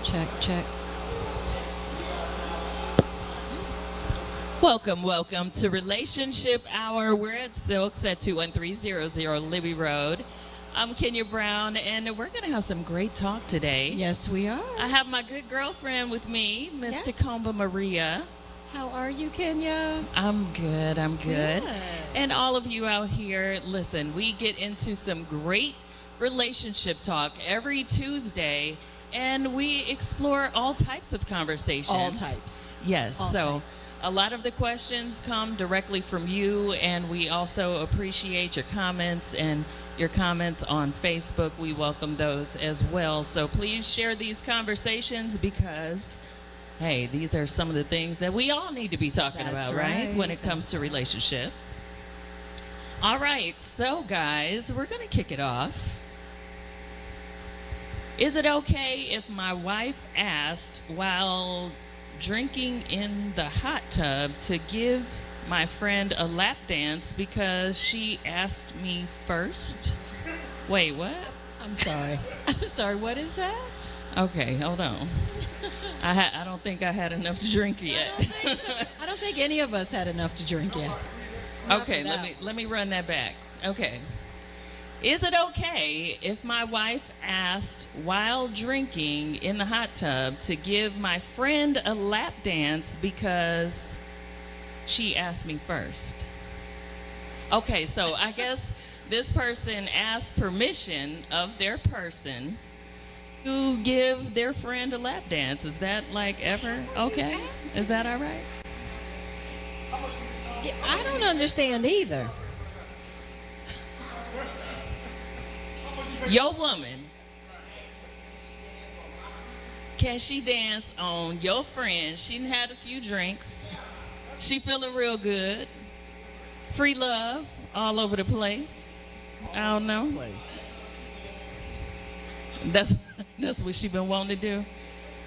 Check. Welcome to Relationship Hour. We're at Sylk'S at 21300 Libby Road. I'm Kenya Brown, and we're going to have some great talk today. Yes, we are. I have my good girlfriend with me, Miss Yes. Tacomba Maria. How are you, Kenya? I'm good. Good. And all of you out here, listen, we get into some great relationship talk every Tuesday, and we explore all types of conversations. All types. Yes. All types. A lot of the questions come directly from you, and we also appreciate your comments and your comments on Facebook. We welcome those as well. So please share these conversations because, hey, these are some of the things that we all need to be talking That's about, right? right. When it comes to relationship. All right, so guys, we're going to kick it off. Is it okay if my wife asked while drinking in the hot tub to give my friend a lap dance because she asked me first? Wait, what? I'm sorry. What is that? Okay, hold on. I don't think I had enough to drink yet. I don't think any of us had enough to drink yet. Not Okay, for that. let me run that back. Okay. Is it okay if my wife asked while drinking in the hot tub to give my friend a lap dance because she asked me first? Okay, so I guess this person asked permission of their person to give their friend a lap dance. Is that like ever okay? Is that all right? Yeah, I don't understand either. Your woman, can she dance on your friend? She done had a few drinks. She feeling real good. Free love all over the place. I don't know. That's what she been wanting to do.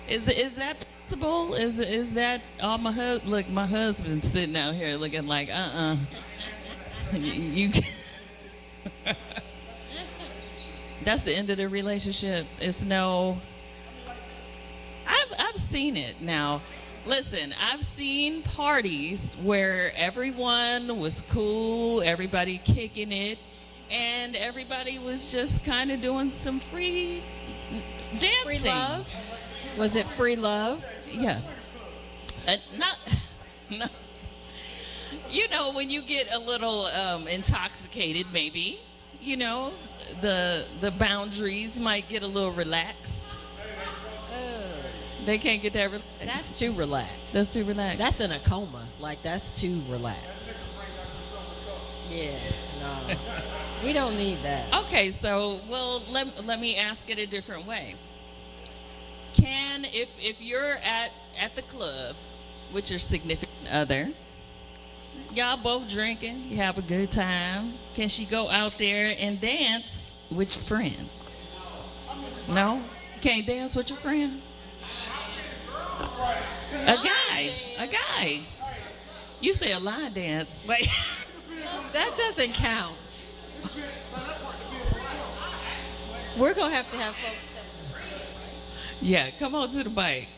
Is that possible? Is that my husband? Look, my husband's sitting out here looking like you That's the end of the relationship. It's no. I've seen it now. Listen, I've seen parties where everyone was cool, everybody kicking it, and everybody was just kind of doing some free dancing. Free love? Was it free love? Yeah. Not. No. You know, when you get a little intoxicated, maybe, you know, the boundaries might get a little relaxed. They can't get that relaxed. That's too relaxed. That's too relaxed. That's in a coma. Like, that's too relaxed. Yeah, no. We don't need that. Okay, so, well, let me ask it a different way. If you're at the club with your significant other, y'all both drinking, you have a good time, can she go out there and dance with your friend? No? You can't dance with your friend? A guy. You say a line dance. Wait. That doesn't count. We're going to have folks. Yeah, come on to the bike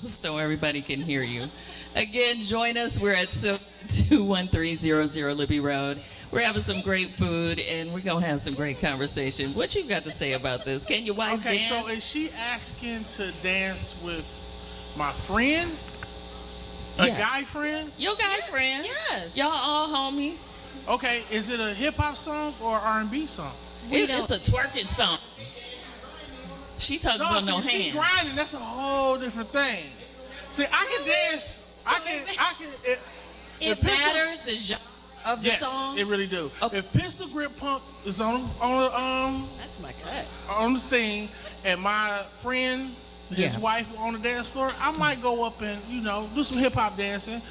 so everybody can hear you. Again, join us. We're at 21300 Libby Road. We're having some great food, and we're going to have some great conversation. What you got to say about this? Can your wife dance? Okay, so is she asking to dance with my friend? A guy friend? Your guy friend. Yes. Y'all all homies. Okay, is it a hip-hop song or R&B song? It's a twerking song. She talking about no see, hands. grinding, that's a whole different thing. See, I can dance. So If it matters the genre of the song? Yes, it really do. Okay. If Pistol Grip Pump is on That's my cut. on this thing, and my friend, his wife on the dance floor, I might go up and, do some hip-hop dancing.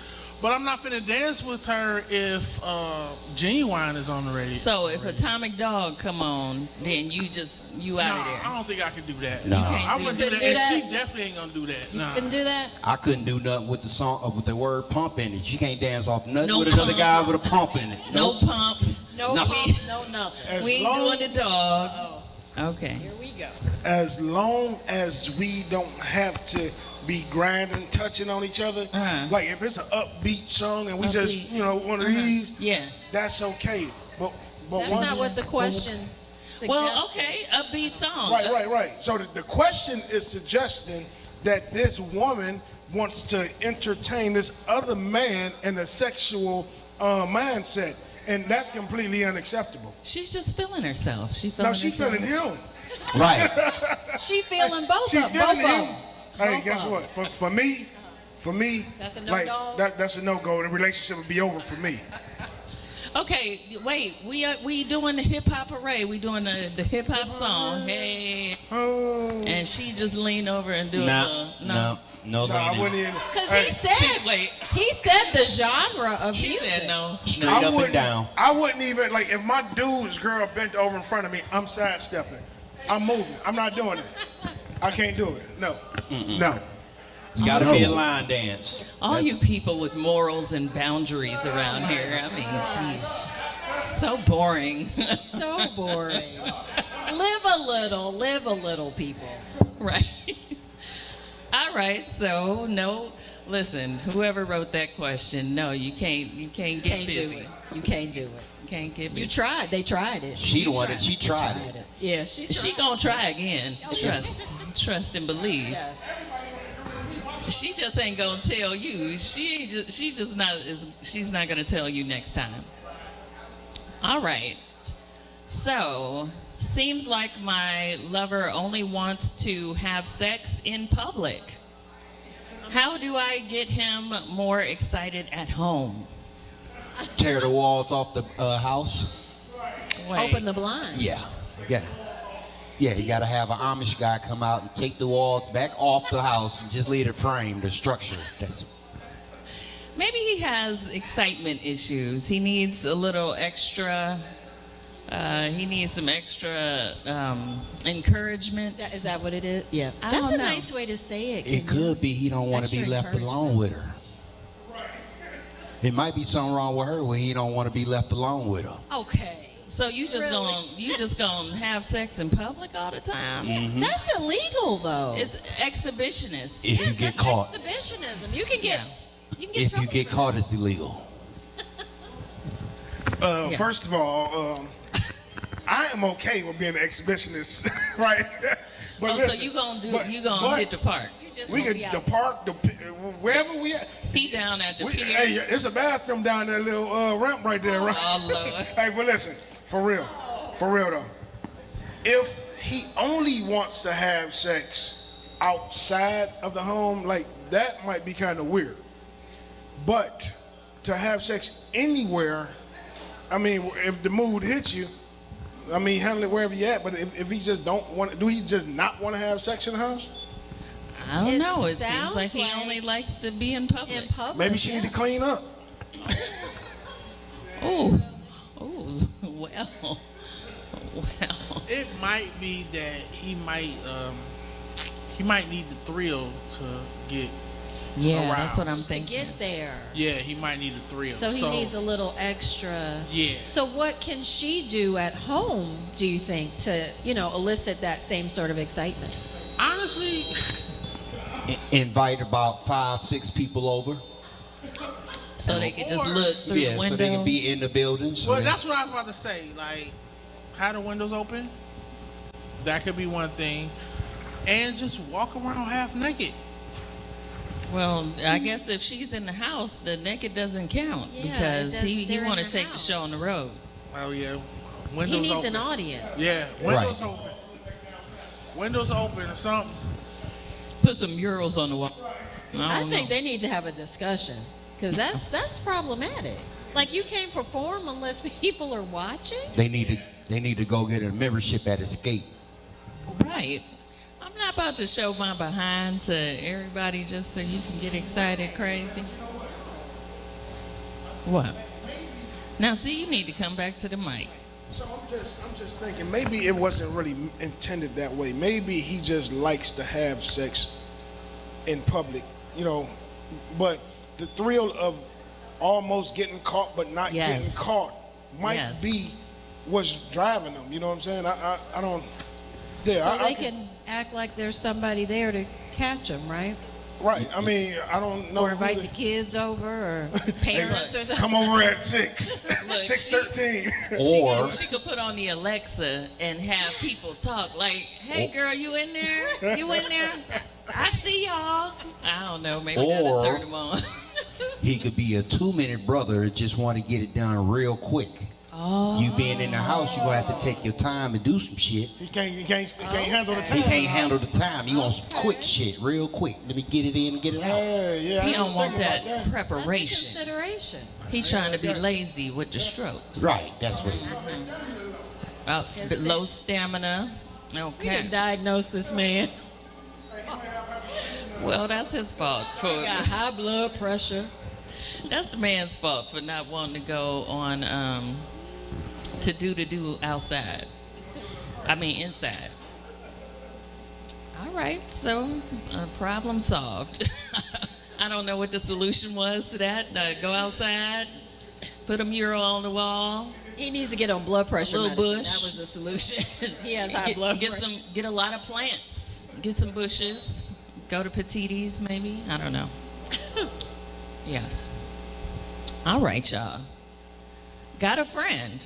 But I'm not finna dance with her if Genuine is on the radio. So if Atomic Dog come on, then you out of there. I don't think I can do that. No. I wouldn't do that. do And that? she definitely ain't gonna do that. You Nah. can do that? I couldn't do nothing with the song with the word pump in it. She can't dance off nothing No with another pump. guy with a pump in it. No pumps. No No. pumps, no nothing. As We ain't long- doing the dog. Okay. Here we go. As long as we don't have to be grinding, touching on each other. Like if it's an upbeat song and we just, one of these, that's okay. But that's not what the question suggested. Well, okay, upbeat song. Right. So the question is suggesting that this woman wants to entertain this other man in a sexual mindset, and that's completely unacceptable. She's just feeling herself. She's feeling him. Right. She feeling both She of them. feeling Both of him. them. Hey, guess what? For me, that's a no like dog. that's a no go. The relationship would be over for me. Okay, wait. We doing the hip hop array. We doing the hip hop song. Hey. Oh. And she just leaned over and do No, I wouldn't even. Because he said the genre of She music. said no. Straight up and down. I wouldn't even, like, if my dude's girl bent over in front of me, I'm sidestepping. I'm moving. I'm not doing it. I can't do it. No. No. It's got to be a line dance. All you people with morals and boundaries around here. I mean, jeez. So boring. So boring. Live a little, people. Right. All right, so no, listen, whoever wrote that question, no, you can't get busy. You can't do it. Can't get busy. You tried. They tried it. She tried it. Yeah, she tried. She gonna try again. Trust and believe. Yes. She just ain't gonna tell you. She's not gonna tell you next time. All right. So, seems like my lover only wants to have sex in public. How do I get him more excited at home? Tear the walls off the house. Wait. Open the blind. Yeah. You got to have an Amish guy come out and take the walls back off the house and just leave the frame, the structure. Maybe he has excitement issues. He needs a little extra. He needs some extra encouragement. Is that what it is? Yeah. I That's don't a know. nice way to say it. It could be he don't want to be Extra left alone with her. It might be something wrong with her where he don't want to be left alone with her. Okay. So you just gonna have sex in public all the time? Mm-hmm. That's illegal, though. It's exhibitionist. If you get caught. Exhibitionism. You can get. You can get. If you get caught, it's illegal. First of all, I am okay with being an exhibitionist, right? But so you gonna hit the park? We could the park, wherever we at. He down at the pier. Hey, it's a bathroom down that little ramp right there, right? Oh, Lord. Hey, but listen, for real though. If he only wants to have sex outside of the home, like that might be kind of weird. But to have sex anywhere, I mean, if the mood hits you, I mean, handle it wherever you're at. But if he just don't want, do he just not want to have sex in the house? I don't know. It sounds seems like he like only likes to be in public. In public. Maybe she need to clean up. Oh, well. It might be that he might need the thrill to get. Yeah, aroused. that's what I'm To thinking. get there. Yeah, he might need a thrill. So he needs a little extra. Yeah. So what can she do at home, do you think, to, elicit that same sort of excitement? Honestly, Invite about 5-6 people over. So they can just look through the window. So they can be in the building. well, that's what I was about to say. Like, have the windows open. That could be one thing. And just walk around half naked. Well, I guess if she's in the house, the naked doesn't count because he want to take the show on the road. Oh yeah, He windows needs open. an audience. Yeah, windows open. Windows open or something. Put some murals on the wall. I think they need to have a discussion because that's problematic. Like, you can't perform unless people are watching. They need to go get a membership at Escape. Right. I'm not about to show my behind to everybody just so you can get excited crazy. What? Now, see, you need to come back to the mic. So I'm just thinking maybe it wasn't really intended that way. Maybe he just likes to have sex in public, but the thrill of almost getting caught but not getting caught might be what's driving him. You know what I'm saying? I don't. Yeah, So I they can act like there's somebody there to catch them, right? Right. I mean, I don't know. Or invite the kids over, or parents, or something. Come over at 6, Look, 6:13. Or She could put on the Alexa and have people talk like, "Hey, girl, you in there? You in there? I see y'all." I don't know. Maybe that'll Or- turn them on. he could be a 2-minute brother that just want to get it done real quick. Oh. You being in the house, you gonna have to take your time and do some shit. He can't handle the He time. can't handle the time. You want some quick shit, real quick. Let me get it in and get it out. Yeah. He I don't didn't want think about that That's a preparation. consideration. He trying to be lazy with the strokes. Right, that's what. Low stamina. We Okay. can diagnose this man. Well, that's his fault. Got high blood pressure. That's the man's fault for not wanting to go on to do outside. I mean inside. All right, so problem solved. I don't know what the solution was to that. Go outside, put a mural on the wall. He needs to get on blood pressure Little medicine. bush. That was the solution. He has high blood pressure. Get a lot of plants. Get some bushes. Go to Petites maybe. I don't know. Yes. All right, y'all. Got a friend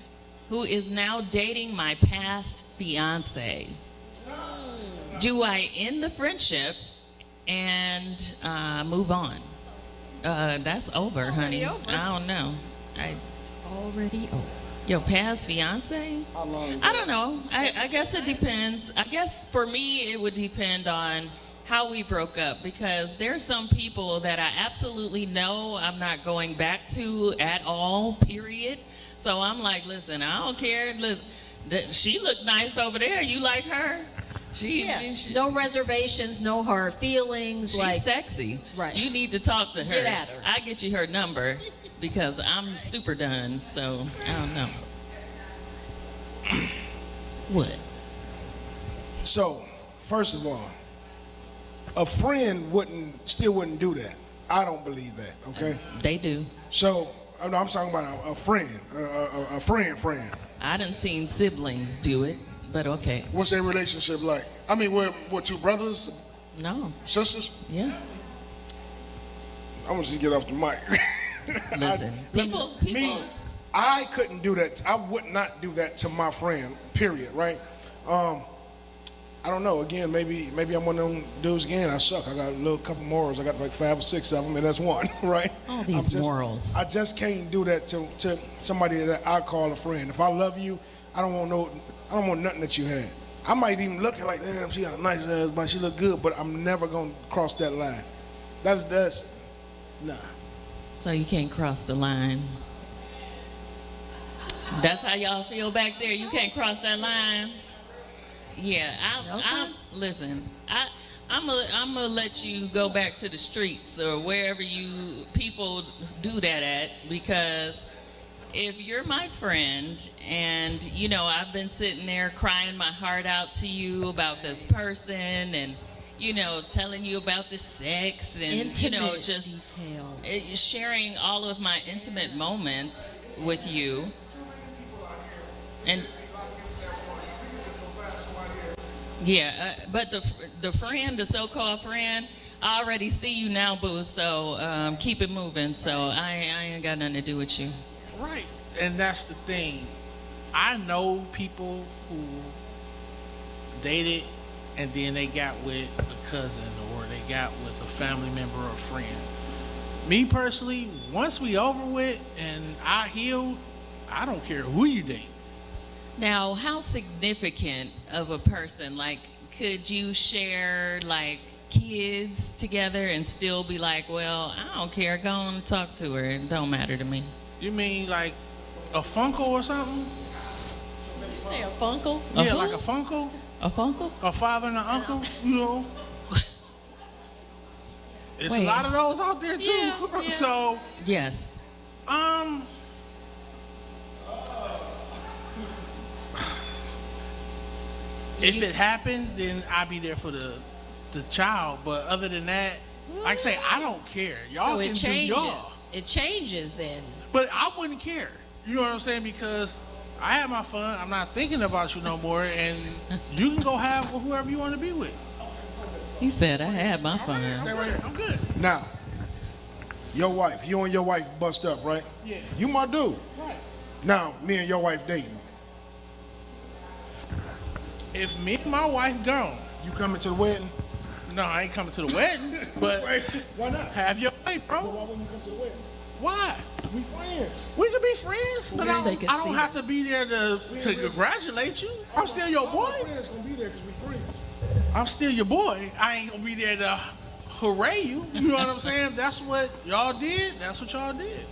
who is now dating my past fiance. Do I end the friendship and move on? That's over, honey. Already over. I don't know. Already over. Your past fiance? I don't know. I guess it depends. I guess for me, it would depend on how we broke up, because there's some people that I absolutely know I'm not going back to at all, period. So I'm like, listen, I don't care. Listen, she looked nice over there. You like her? She No reservations, no hard feelings. she's Like, sexy. Right. You need to talk to her. Get at her. I get you her number because I'm super done. So I don't know. What? So, first of all, a friend still wouldn't do that. I don't believe that. Okay. They do. So, I'm talking about a friend, a friend. I done seen siblings do it, but okay. What's their relationship like? I mean, we're two brothers, No. sisters. Yeah. I want you to get off the mic. Listen. People. I couldn't do that. I would not do that to my friend. Period. Right? I don't know. Again, maybe I'm one of them dudes. Again, I suck. I got a little couple morals. I got like 5 or 6 of them, and that's one. Right? All these morals. I just can't do that to somebody that I call a friend. If I love you, I don't want nothing that you had. I might even look at like, damn, she got a nice ass, but she look good. But I'm never gonna cross that line. That's nah. So you can't cross the line. That's how y'all feel back there. You can't cross that line. Yeah, listen. I'm gonna let you go back to the streets or wherever you people do that at, because if you're my friend and I've been sitting there crying my heart out to you about this person and telling you about the sex and Intimate just details. sharing all of my intimate moments with you. And yeah, but the friend, the so-called friend, I already see you now, boo. So keep it moving. So I ain't got nothing to do with you. Right. And that's the thing. I know people who dated and then they got with a cousin or they got with a family member or a friend. Me personally, once we over with and I healed, I don't care who you date. Now, how significant of a person, like, could you share, like, kids together and still be like, well, I don't care, go on and talk to her, it don't matter to me? You mean like a Funko or something? You say a funkle? Yeah, who? like a Funko? A Funko? A father and an uncle, It's Wait. a lot of those out there too. Yeah. So, Yes. if it happened, then I'll be there for the child. But other than that, like I say, I don't care. Y'all So can it do y'all. changes. It changes then. But I wouldn't care. You know what I'm saying? Because I had my fun. I'm not thinking about you no more, and you can go have whoever you want to be with. He said, I had my Stay fun. right here. I'm good. Now, your wife, you and your wife bust up, right? Yeah. You my dude. Right. Now, me and your wife dating. If me and my wife gone, You coming to the wedding? no, I ain't coming to the wedding, but Wait, why not? have your way, But bro. why wouldn't you come to the wedding? Why? We friends. We could be friends, but Wish they I could don't see have to be there to congratulate you. I'm still your All boy. my friends gonna be there because we friends. I'm still your boy. I ain't gonna be there to hooray you. You know what I'm saying? That's what y'all did. That's what y'all did.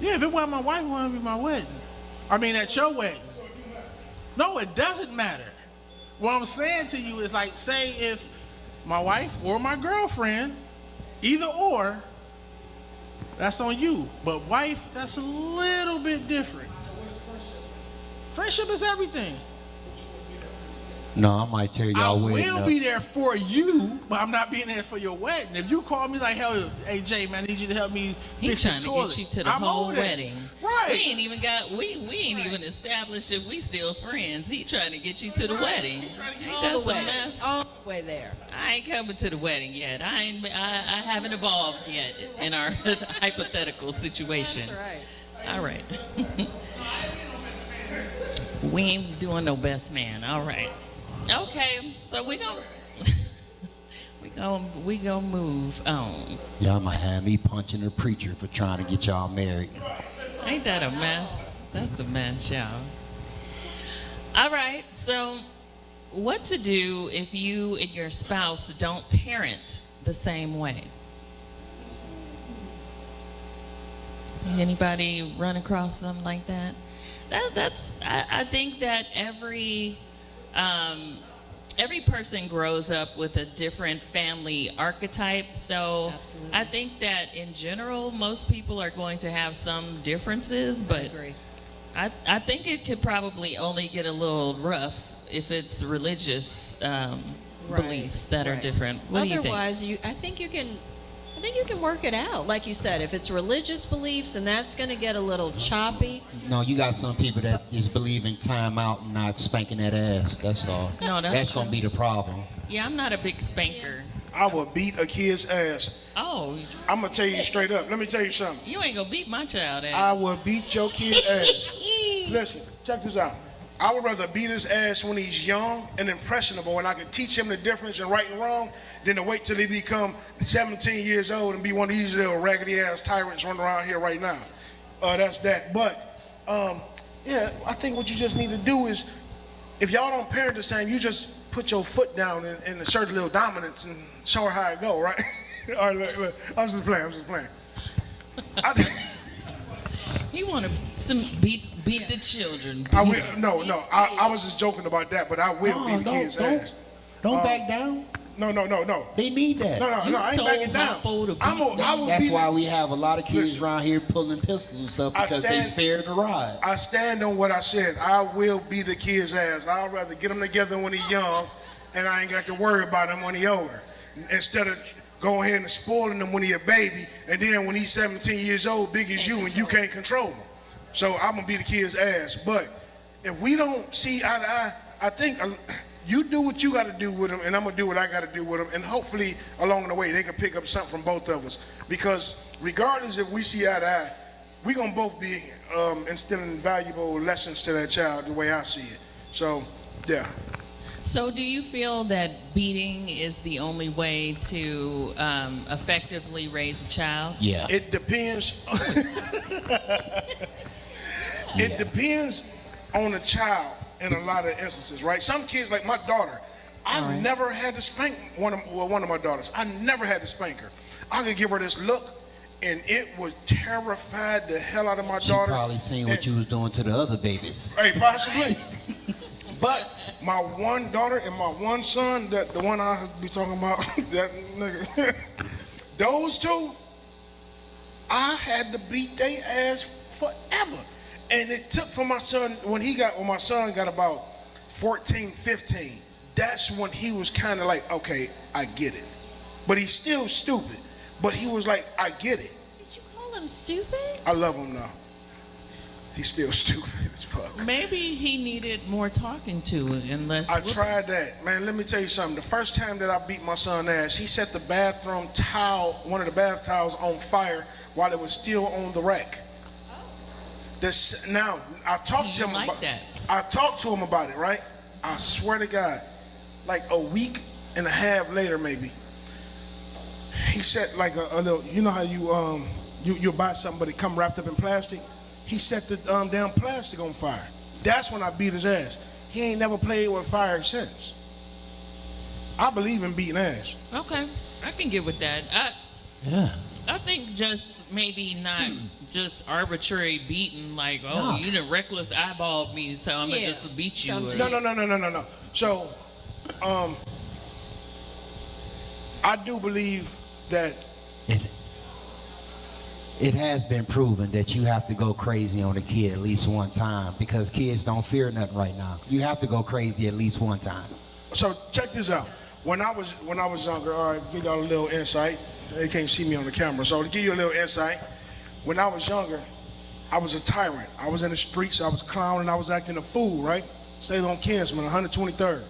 Yeah, if it wasn't my wife, it wouldn't be my wedding. I mean, at your wedding. No, it doesn't matter. What I'm saying to you is like, say if my wife or my girlfriend, either or, that's on you. But wife, that's a little bit different. Friendship is everything. No, I might tear I y'all wedding will up. be there for you, but I'm not being there for your wedding. If you call me like, hell, hey Jay, man, I need you to help me He's fix trying this to toilet. get you to the I'm whole over there. wedding. Right. We ain't even got we ain't even established if we still friends. He trying to get you to the wedding. Ain't that some mess? All the way there. I ain't coming to the wedding yet. I haven't evolved yet in our hypothetical situation. That's right. All right. We ain't doing no best man. All right. Okay. So we gonna move on. Y'all might have me punching the preacher for trying to get y'all married. Ain't that a mess? That's a mess, y'all. All right. So, what to do if you and your spouse don't parent the same way? Anybody run across something like that? I think that every person grows up with a different family archetype. So Absolutely. I think that in general, most people are going to have some differences, I but agree. I think it could probably only get a little rough if it's religious beliefs that are right. different. What do you think? Otherwise, I think you can work it out. Like you said, if it's religious beliefs and that's going to get a little choppy. No, you got some people that just believe in time out and not spanking that ass. That's all. No, that's gonna true. be the problem. Yeah, I'm not a big spanker. I would beat a kid's ass. Oh, I'm gonna tell you straight up. Let me tell you something. you ain't gonna beat my child ass. I will beat your kid's ass. Listen, check this out. I would rather beat his ass when he's young and impressionable, and I can teach him the difference in right and wrong, than to wait till he become 17 years old and be one of these little raggedy ass tyrants running around here right now. That's that. But yeah, I think what you just need to do is, if y'all don't parent the same, you just put your foot down and assert a little dominance and show her how it go, right? All right, look. I'm just playing. I think. You want to beat the children. I will, no. I was just joking about that, but I will beat the kid's ass. Don't back down. No. They need that. No, I ain't told backing down. Hoppo to beat I will That's beat why it. we have a lot of kids Listen. around here pulling pistols and stuff I because they stand- spared the ride. I stand on what I said. I will beat the kid's ass. I'd rather get them together when he's young, and I ain't got to worry about him when he's older. Instead of going ahead and spoiling him when he's a baby, and then when he's 17 years old, big as you, and you can't control him. So I'm gonna beat the kid's ass. But if we don't see eye to eye, I think you do what you got to do with him, and I'm gonna do what I got to do with him, and hopefully along the way they can pick up something from both of us. Because regardless if we see eye to eye, we gonna both be instilling valuable lessons to that child the way I see it. So yeah. So do you feel that beating is the only way to effectively raise a child? Yeah. It depends. It depends on the child in a lot of instances, right? Some kids, like my daughter, I never had to spank one of my daughters. I never had to spank her. I could give her this look, and it would terrify the hell out of my She daughter. probably seen what you was doing to the other babies. Hey, possibly. But my one daughter and my one son, that the one I be talking about, that nigga, those two, I had to beat their ass forever. And it took for my son, when my son got about 14, 15, that's when he was kind of like, okay, I get it. But he's still stupid. But he was like, I get it. Did you call him stupid? I love him now. He's still stupid as fuck. Maybe he needed more talking to and less. I tried whoopings. that. Man, let me tell you something. The first time that I beat my son ass, he set the bathroom towel, one of the bath towels, on fire while it was still on the rack. Now, I talked to him like about that. I talked to him about it, right? I swear to God, like a week and a half later, maybe, he set like a little, you know how you buy something but it come wrapped up in plastic? He set the damn plastic on fire. That's when I beat his ass. He ain't never played with fire since. I believe in beating ass. Okay, I can get with that. Yeah. I think just maybe not just arbitrary beating, like, oh, No. you done reckless eyeballed me, so I'm gonna Yeah. just beat you. Don't or- do No. So, I do believe that It has been proven that you have to go crazy on a kid at least one time because kids don't fear nothing right now. You have to go crazy at least one time. So check this out. When I was younger, all right, give y'all a little insight. They can't see me on the camera, so to give you a little insight, when I was younger, I was a tyrant. I was in the streets, I was clowning, I was acting a fool, right? Stayed on Kinsman, 123rd.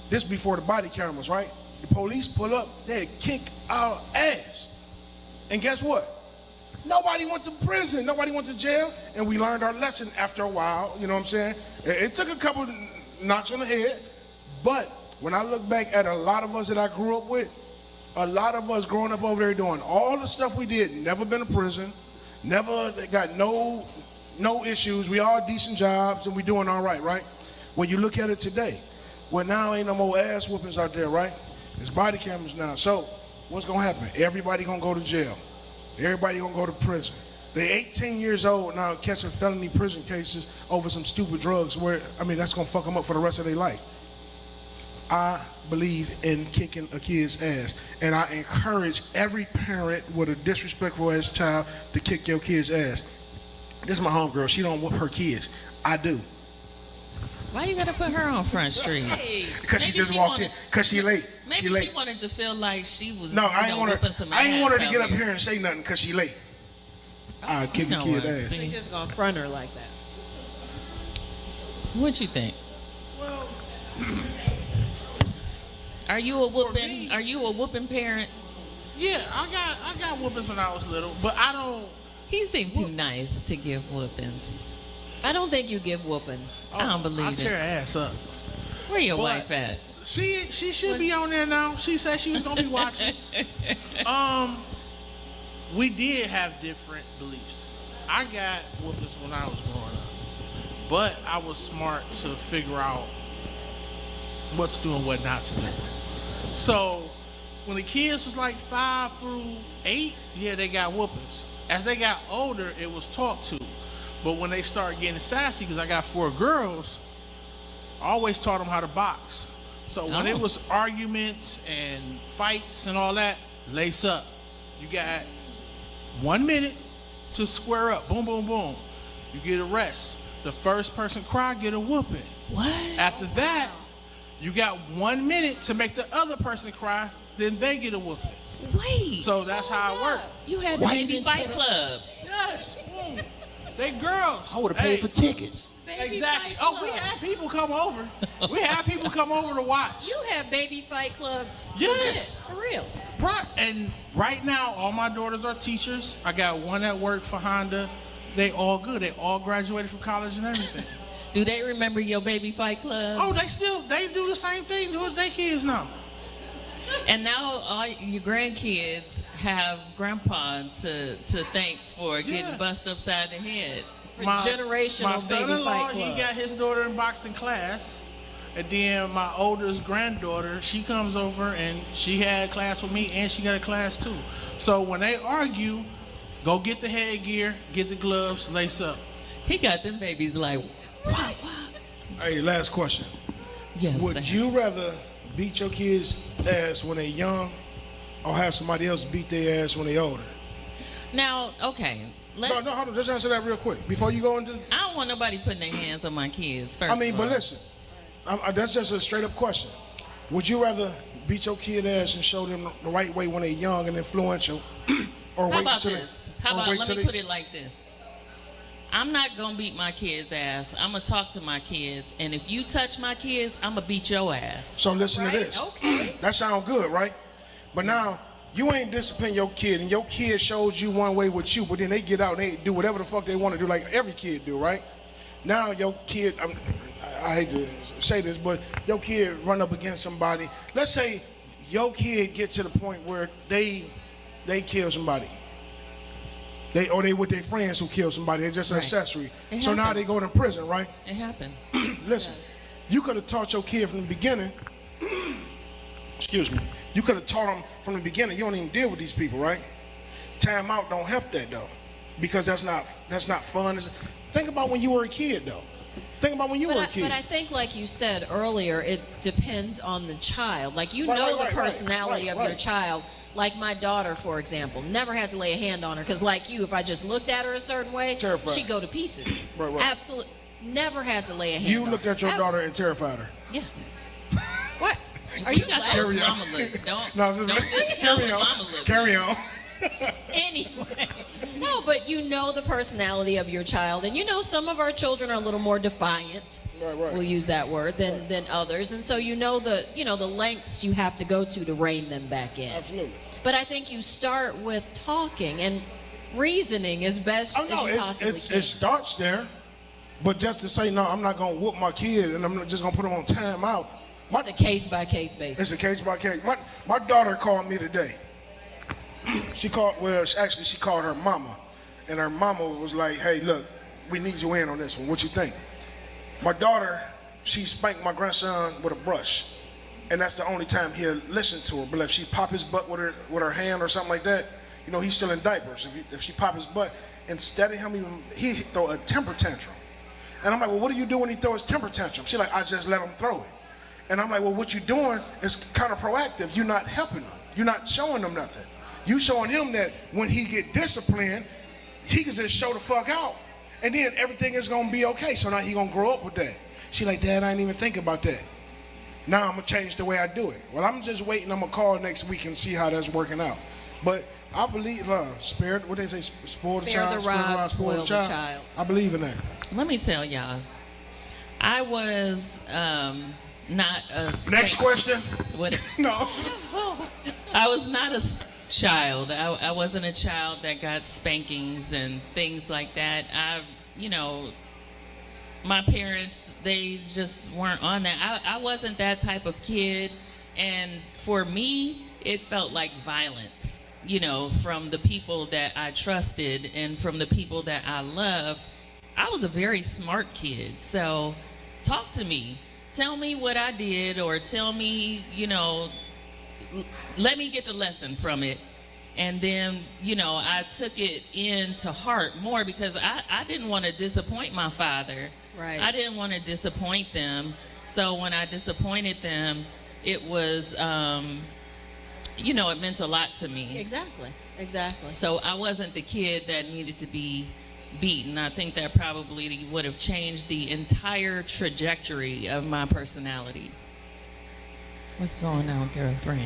This before the body cameras, right? The police pull up, they kick our ass. And guess what? Nobody went to prison, nobody went to jail, and we learned our lesson after a while, you know what I'm saying? It took a couple knocks on the head, but when I look back at a lot of us that I grew up with, a lot of us growing up over there doing all the stuff we did, never been to prison, never got no issues, we all decent jobs, and we doing all right, right? When you look at it today, well, now ain't no more ass whoopings out there, right? It's body cameras now. So what's gonna happen? Everybody gonna go to jail. Everybody gonna go to prison. They 18 years old now catching felony prison cases over some stupid drugs that's gonna fuck them up for the rest of their life. I believe in kicking a kid's ass, and I encourage every parent with a disrespectful ass child to kick your kid's ass. This is my homegirl. She don't whoop her kids. I do. Why you gotta put her on Front Street? Because she Maybe just she walked wanted- in. Because she late. Maybe she late. she wanted to feel like she was No, I ain't want whooping her. some I ain't want her to ass get out up here and say nothing because she late. I kick a know kid what, ass. see. You're just gonna front her like that. What you think? Well, Are you a me- whooping? Are you a whooping parent? yeah, I got whoopings when I was little, but I don't. He seemed too nice to give whoopings. I don't think you give whoopings. I don't believe I tear it. her ass up. Where your But- wife at? She should be on there now. She said she was gonna be watching. We did have different beliefs. I got whoopings when I was growing up, but I was smart to figure out what to do and what not to do. So when the kids was like 5 through 8, yeah, they got whoopings. As they got older, it was talked to. But when they started getting sassy, because I got 4 girls, I always taught them how to box. So when it Oh. was arguments and fights and all that, lace up. You got 1 minute to square up. Boom, boom, boom. You get a rest. The first person cry, get a whooping. What? After that, you got 1 minute to make the other person cry, then they get a whooping. Wait. So that's how it worked. You had the Why you baby didn't fight shut up? club. Yes. Boom. They girls. I would have paid for tickets. Exactly. Oh, we had people come over. We had people come over to watch. You have baby fight club. Yes. legit, for real. Right. And right now, all my daughters are teachers. I got one that worked for Honda. They all good. They all graduated from college and everything. Do they remember your baby fight club? Oh, they do the same thing with their kids now. And now all your grandkids have grandpa to thank for getting Yeah. busted upside the head. Generational my baby son-in-law, fight he club. got his daughter in boxing class. And then my oldest granddaughter, she comes over and she had class with me and she got a class too. So when they argue, go get the headgear, get the gloves, lace up. He got them babies like, wow. Hey, last question. Yes. Would sir. you rather beat your kids' ass when they're young or have somebody else beat their ass when they're older? Now, okay. No, hold on. Just answer that real quick before you go into. I don't want nobody putting their hands on my kids. First, I mean, of but all. listen, that's just a straight up question. Would you rather beat your kid ass and show them the right way when they're young and influential, or How wait about till this? How or about wait let till me they- put it like this? I'm not gonna beat my kids' ass. I'm gonna talk to my kids, and if you touch my kids, I'm gonna beat your ass. So listen to this. Okay. That sounds good, right? But now you ain't discipline your kid, and your kid shows you one way with you, but then they get out and they do whatever the fuck they want to do, like every kid do, right? Now your kid, I hate to say this, but your kid run up against somebody. Let's say your kid gets to the point where they kill somebody. They with their friends who kill somebody. It's just an Right. accessory. It So now they happens. go to prison, right? It happens. Listen, you could have taught your kid from the beginning. Excuse me. You could have taught them from the beginning. You don't even deal with these people, right? Time out don't help that though, because that's not fun. Think about when you were a kid though. Think about when you were a kid. But I think, like you said earlier, it depends on the child. Like, you Right, know right, the right, personality right, of your right. child. Like my daughter, for example, never had to lay a hand on her because, like you, if I just looked at her a certain way, Terrified. she'd go to pieces. Right, right. Absolutely, never had to lay a hand You on her. looked at your Ever. daughter and terrified her. Yeah. What? Are You you got laughing? those mama looks. Don't No, discount carry the on. mama look. Carry on. Anyway. No, but you know the personality of your child, and you know some of our children are a little more defiant. Right, right. We'll use that word than others, and so you know the lengths you have to go to rein them back in. Absolutely. But I think you start with talking and reasoning as best Oh as no, you possibly can. it starts there, but just to say no, I'm not gonna whoop my kid and I'm not just gonna put him on timeout. It's a case-by-case basis. It's a case by case. My daughter called me today. She called her mama, and her mama was like, "Hey, look, we need you in on this one. What you think?" My daughter, she spanked my grandson with a brush, and that's the only time he'll listen to her. But if she pop his butt with her hand or something like that, you know, he's still in diapers. If she pop his butt, instead of him he throw a temper tantrum. And I'm like, well, what do you do when he throws his temper tantrum? She's like, I just let him throw it. And I'm like, well, what you're doing is kind of proactive. You're not helping him. You're not showing him nothing. You showing him that when he get disciplined, he can just show the fuck out. And then everything is going to be okay. So now he going to grow up with that. She like, Dad, I didn't even think about that. Now I'm going to change the way I do it. Well, I'm just waiting. I'm going to call next week and see how that's working out. But I believe, spare, what they say, spoil the Spare child. the rod, spoil the child. I believe in that. Let me tell y'all, I was not a Next question. What? No. I was not a child. I wasn't a child that got spankings and things like that. My parents, they just weren't on that. I wasn't that type of kid. And for me, it felt like violence, from the people that I trusted and from the people that I loved. I was a very smart kid. So talk to me. Tell me what I did, or tell me, let me get the lesson from it. And then, I took it into heart more because I didn't want to disappoint my father. Right. I didn't want to disappoint them. So when I disappointed them, it was, it meant a lot to me. Exactly. So I wasn't the kid that needed to be beaten. I think that probably would have changed the entire trajectory of my personality. What's going on, girlfriend?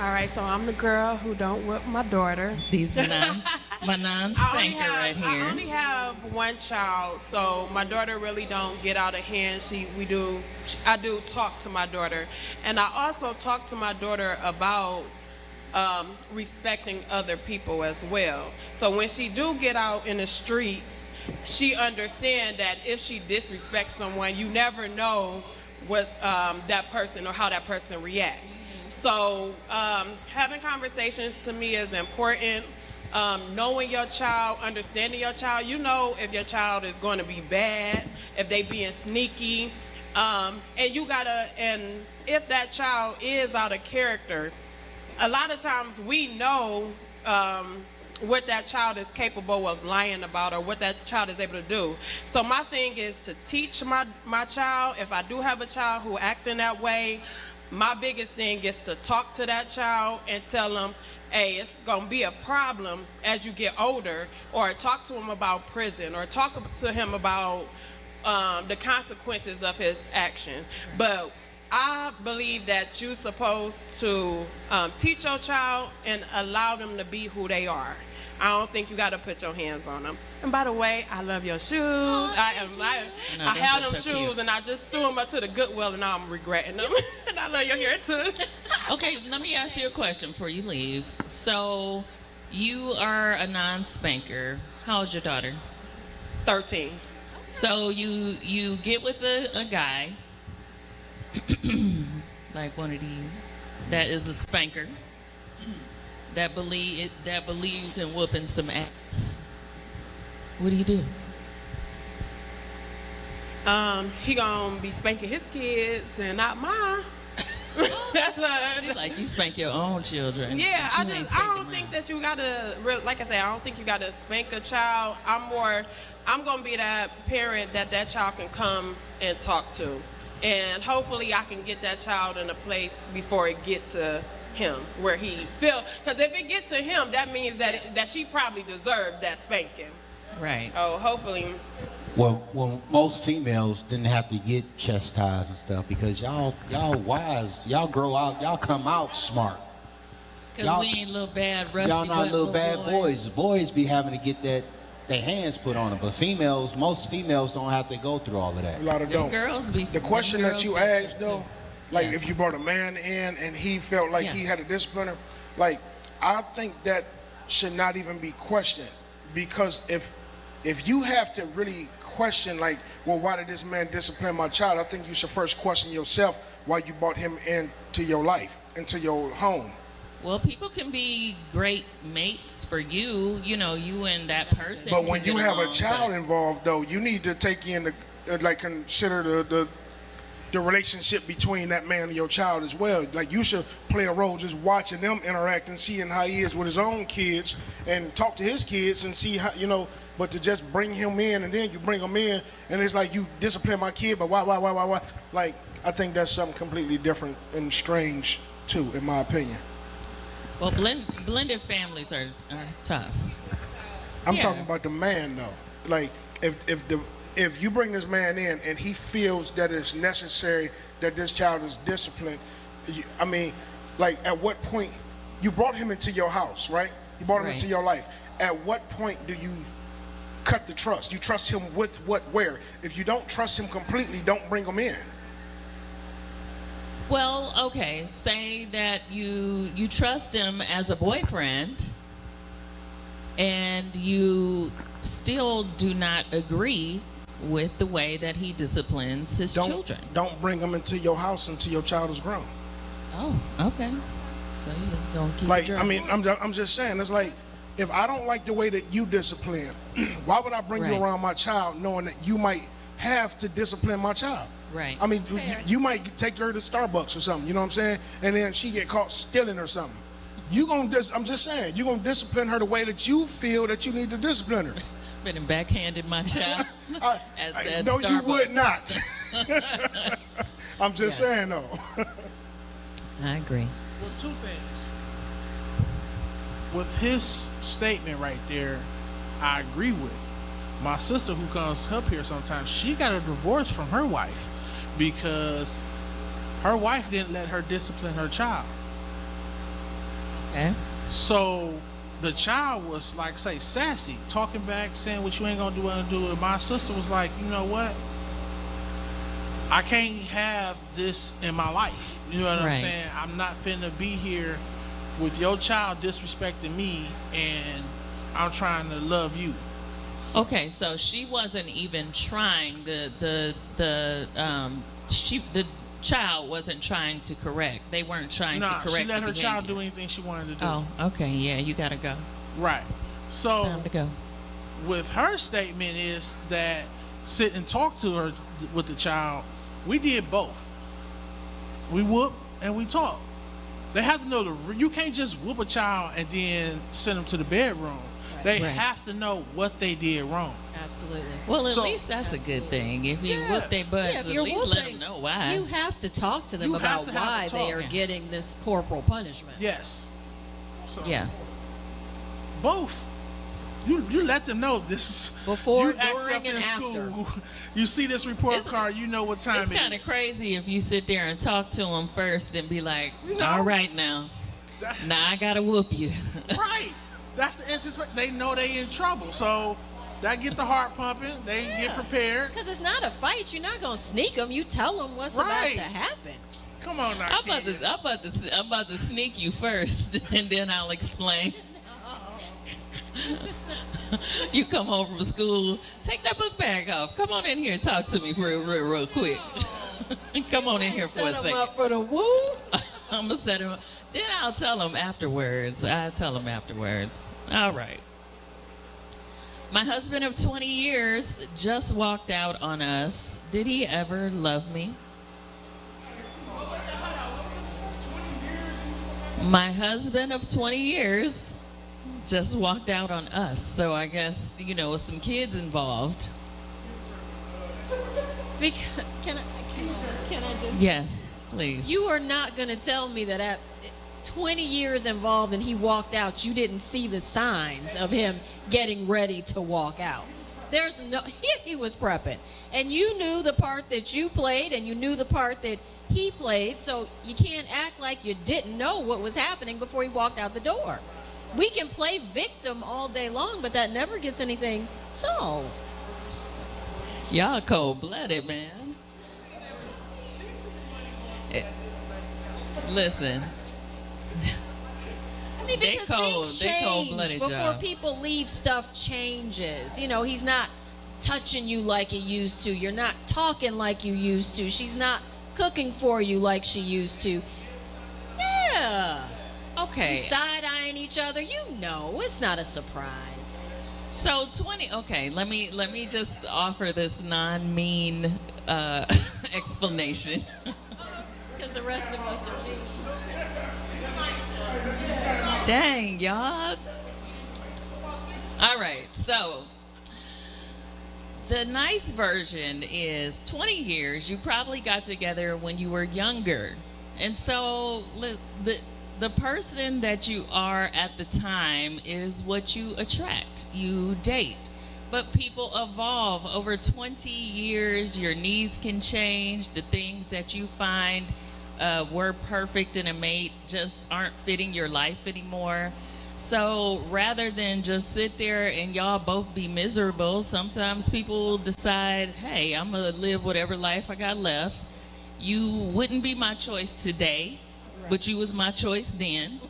All right, so I'm the girl who don't whip my daughter. These my non-spanker right here. I only have one child, so my daughter really don't get out of hand. I do talk to my daughter, and I also talk to my daughter about respecting other people as well. So when she do get out in the streets, she understand that if she disrespects someone, you never know what that person or how that person reacts. So having conversations to me is important. Knowing your child, understanding your child, if your child is going to be bad, if they being sneaky, and if that child is out of character, a lot of times we know what that child is capable of lying about or what that child is able to do. So my thing is to teach my child, if I do have a child who acting that way, my biggest thing is to talk to that child and tell them, hey, it's going to be a problem as you get older, or talk to him about prison, or talk to him about the consequences of his actions. But I believe that you're supposed to teach your child and allow them to be who they are. I don't think you got to put your hands on them. And by the way, I love your shoes. I had them so shoes cute. and I just threw them up to the Goodwill and now I'm regretting them. And I love your hair too. Okay, let me ask you a question before you leave. So, you are a non-spanker. How old's your daughter? 13. So you get with a guy, like one of these, that is a spanker, that believes in whooping some ass. What do you do? He gonna be spanking his kids and not mine. She like, you spank your own children. Yeah, but you ain't I spanking don't think mine. that you gotta, like I said, I don't think you gotta spank a child. I'm gonna be that parent that child can come and talk to. And hopefully I can get that child in a place before it gets to him where he feel, because if it gets to him, that means that she probably deserved that spanking. Right. Oh, hopefully. Well, most females didn't have to get chastised and stuff because y'all wise, y'all grow out, y'all come out smart. Because we ain't little bad, rusty Y'all not butt little bad boys. boys. Boys be having to get their hands put on them, but most females don't have to go through all of that. A lot of Them don't. girls be. The question them that you girls be asked too. though, like Yes. if you brought a man in and he felt like Yeah. he had a discipliner, like I think that should not even be questioned, because if you have to really question like, well, why did this man discipline my child? I think you should first question yourself why you brought him into your life, into your home. Well, people can be great mates for you. You know, you and that person. But can when you get have a along, child but- involved, though, you need to take in consider the relationship between that man and your child as well. Like you should play a role just watching them interact and seeing how he is with his own kids and talk to his kids and see how, but to just bring him in and then you bring him in and it's like you discipline my kid, but why? Like, I think that's something completely different and strange too, in my opinion. Well, blended families are tough. I'm Yeah. talking about the man though. Like if you bring this man in and he feels that it's necessary that this child is disciplined, at what point you brought him into your house, right? You brought him Right. into your life. At what point do you cut the trust? You trust him with what, where? If you don't trust him completely, don't bring him in. Well, okay, say that you trust him as a boyfriend and you still do not agree with the way that he disciplines his children. Don't bring him into your house until your child is grown. Oh, okay. So you just gonna keep Like, it I'm just saying, it's like, if I don't like the way that you discipline, why would I bring you Right. around my child knowing that you might have to discipline my child? Right. I mean, you might take her to Starbucks or something, you know what I'm saying? And then she get caught stealing or something. I'm just saying, you're going to discipline her the way that you feel that you need to discipline her. Been and backhanded my child at No, Starbucks. you would not. I'm just Yes. saying, though. I agree. Well, two things. With his statement right there, I agree with. My sister, who comes up here sometimes, she got a divorce from her wife because her wife didn't let her discipline her child. Okay. So the child was, like, say, sassy, talking back, saying what you ain't gonna do, and my sister was like, you know what? I can't have this in my life. You know what I'm Right. saying? I'm not finna be here with your child disrespecting me, and I'm trying to love you. Okay, so she wasn't even trying. The child wasn't trying to correct. They weren't trying to Nah, correct. she let the her child behavior. do anything she wanted to do. Oh, okay, yeah, you gotta go. Right. So Time to go. with her statement is that sit and talk to her with the child. We did both. We whoop and we talk. They have to know you can't just whoop a child and then send them to the bedroom. They Right. have to know what they did wrong. Absolutely. Well, at So- least that's a good thing. If you Yeah. whoop their butts, Yeah, if at you're least let whooping, them know why. You have to talk to them You have about to have a why they talk. are Yeah. getting this corporal punishment. Yes. So Yeah. both. You let them know this. Before, you act during, up and in after. school. You see this report It's- card, you know what time It's it kind of is. crazy if you sit there and talk to them first and be like, You know? all right now, now I gotta whoop you. Right. that's the anticipation. They know they in trouble, so that get the heart pumping. They get prepared. Because it's not a fight. You're not gonna sneak them. You tell them what's about to happen. Come on now, I'm about to sneak you first, and then I'll explain. You come home from school, take that book bag off. Come on in here and talk to me real quick. Come on in here for a second. Set them up for the woo. I'm gonna set him up. Then I'll tell him afterwards. All right. My husband of 20 years just walked out on us. Did he ever love me? My husband of 20 years just walked out on us. So I guess, with some kids involved. Can I just? Yes, please. You are not going to tell me that at 20 years involved and he walked out, you didn't see the signs of him getting ready to walk out. There's no, he was prepping. And you knew the part that you played and you knew the part that he played, so you can't act like you didn't know what was happening before he walked out the door. We can play victim all day long, but that never gets anything solved. Y'all cold-blooded, man. Listen. I mean, because things change cold-blooded, before y'all. people leave, stuff changes. He's not touching you like he used to. You're not talking like you used to. She's not cooking for you like she used to. Yeah. Okay. You side-eyeing each other. It's not a surprise. So 20. Okay, let me just offer this non-mean explanation. Because the rest of us are mean. Dang, y'all. All right, so the nice version is 20 years. You probably got together when you were younger. And so the person that you are at the time is what you attract. You date. But people evolve. Over 20 years, your needs can change. The things that you find were perfect in a mate just aren't fitting your life anymore. So rather than just sit there and y'all both be miserable, sometimes people decide, hey, I'm going to live whatever life I got left. You wouldn't be my choice today, but you was my choice then.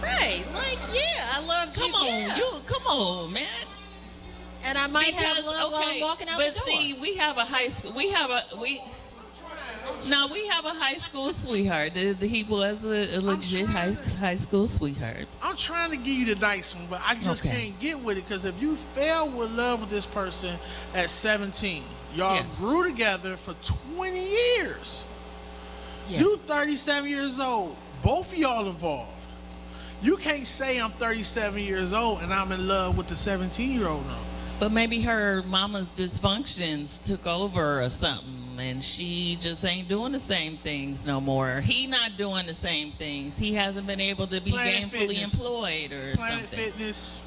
Right. I loved you. Come on, man. And I might have love while I'm walking out the door. But see, we have a high school sweetheart. He was a legit high school sweetheart. I'm trying to give you the nice one, but I just can't get with it, because if you fell with love with this person at 17, y'all grew together for 20 years. Yeah. You 37 years old. Both of y'all involved. You can't say I'm 37 years old and I'm in love with the 17-year-old now. But maybe her mama's dysfunctions took over or something, and she just ain't doing the same things no more. He not doing the same things. He hasn't been able to be gainfully employed or Planet something. Fitness.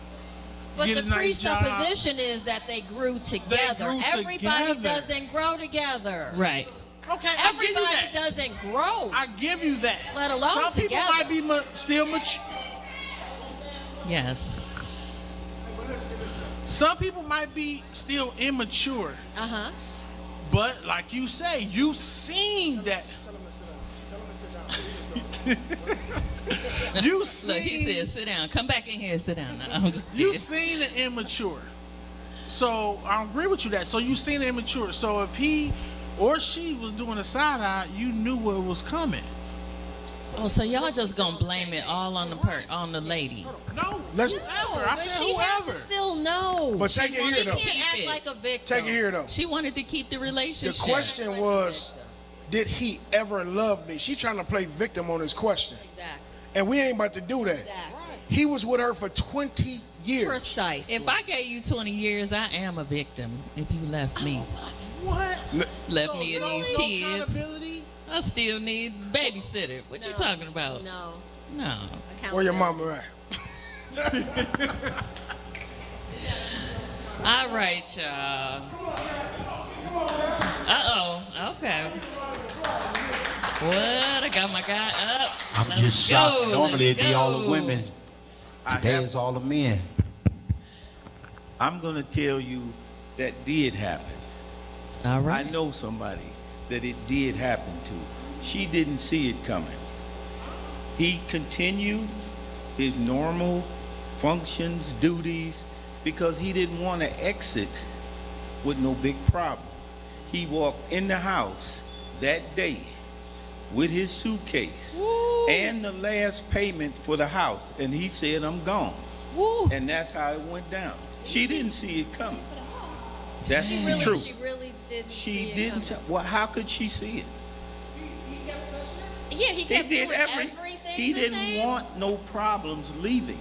But the nice presupposition is that they grew together. Everybody doesn't grow together. Right. Okay, everybody doesn't grow. I give you that. Let alone some together. Some people might be still mature. Yes. Some people might be still immature. Uh-huh. But like you say, you seen that. You seen. Look, he said, sit down. Come back in here and sit down. No, I'm just kidding. You seen the immature. So I agree with you that. So you seen the immature. So if he or she was doing a side eye, you knew what was coming. Oh, so y'all just gonna blame it all on the lady? No, let's. Whoever. I said she whoever. had to still know. But take it here though. She can't act like a victim. Take it here though. She wanted to keep the relationship. The question was, did he ever love me? She's trying to play victim on this question. Exactly. And we ain't about to do that. Exactly. He was with her for 20 years. Precisely. If I gave you 20 years, I am a victim. If you left me, What? left me and these kids, accountability? I still need babysitter. What you talking about? No. Where your mama at? All right, y'all. Uh-oh. Okay. What? I got got my guy up. I'm Let's just shocked. go, Normally let's it'd be all the go. women. Today it's all the men. I'm going to tell you that did happen. All right. I know somebody that it did happen to. She didn't see it coming. He continued his normal functions, duties, because he didn't want to exit with no big problem. He walked in the house that day with his suitcase and the last payment for the house, and he said, I'm gone. Woo. And that's how it went down. She didn't see it coming. That's She really, true. she really didn't see She it didn't. coming. Well, how could she see it? Yeah, he kept did doing everything He the didn't same. want no problems leaving.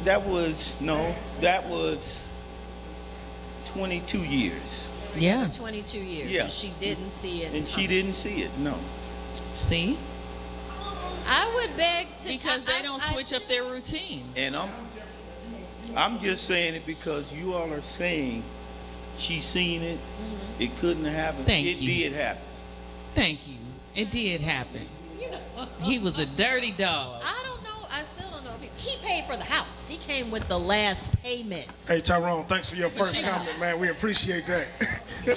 That was 22 years. Yeah. 22 years, Yeah. and she didn't see it. And she coming. didn't see it, no. See? I would beg to Because they don't I switch up their routine. And I'm just saying it because you all are saying she seen it. It couldn't have happened. Thank it you. did happen. Thank you. It did happen. He was a dirty dog. I don't know. I still don't know if he paid for the house. He came with the last payment. Hey, Tyrone, thanks for your first she- comment, man. We appreciate that.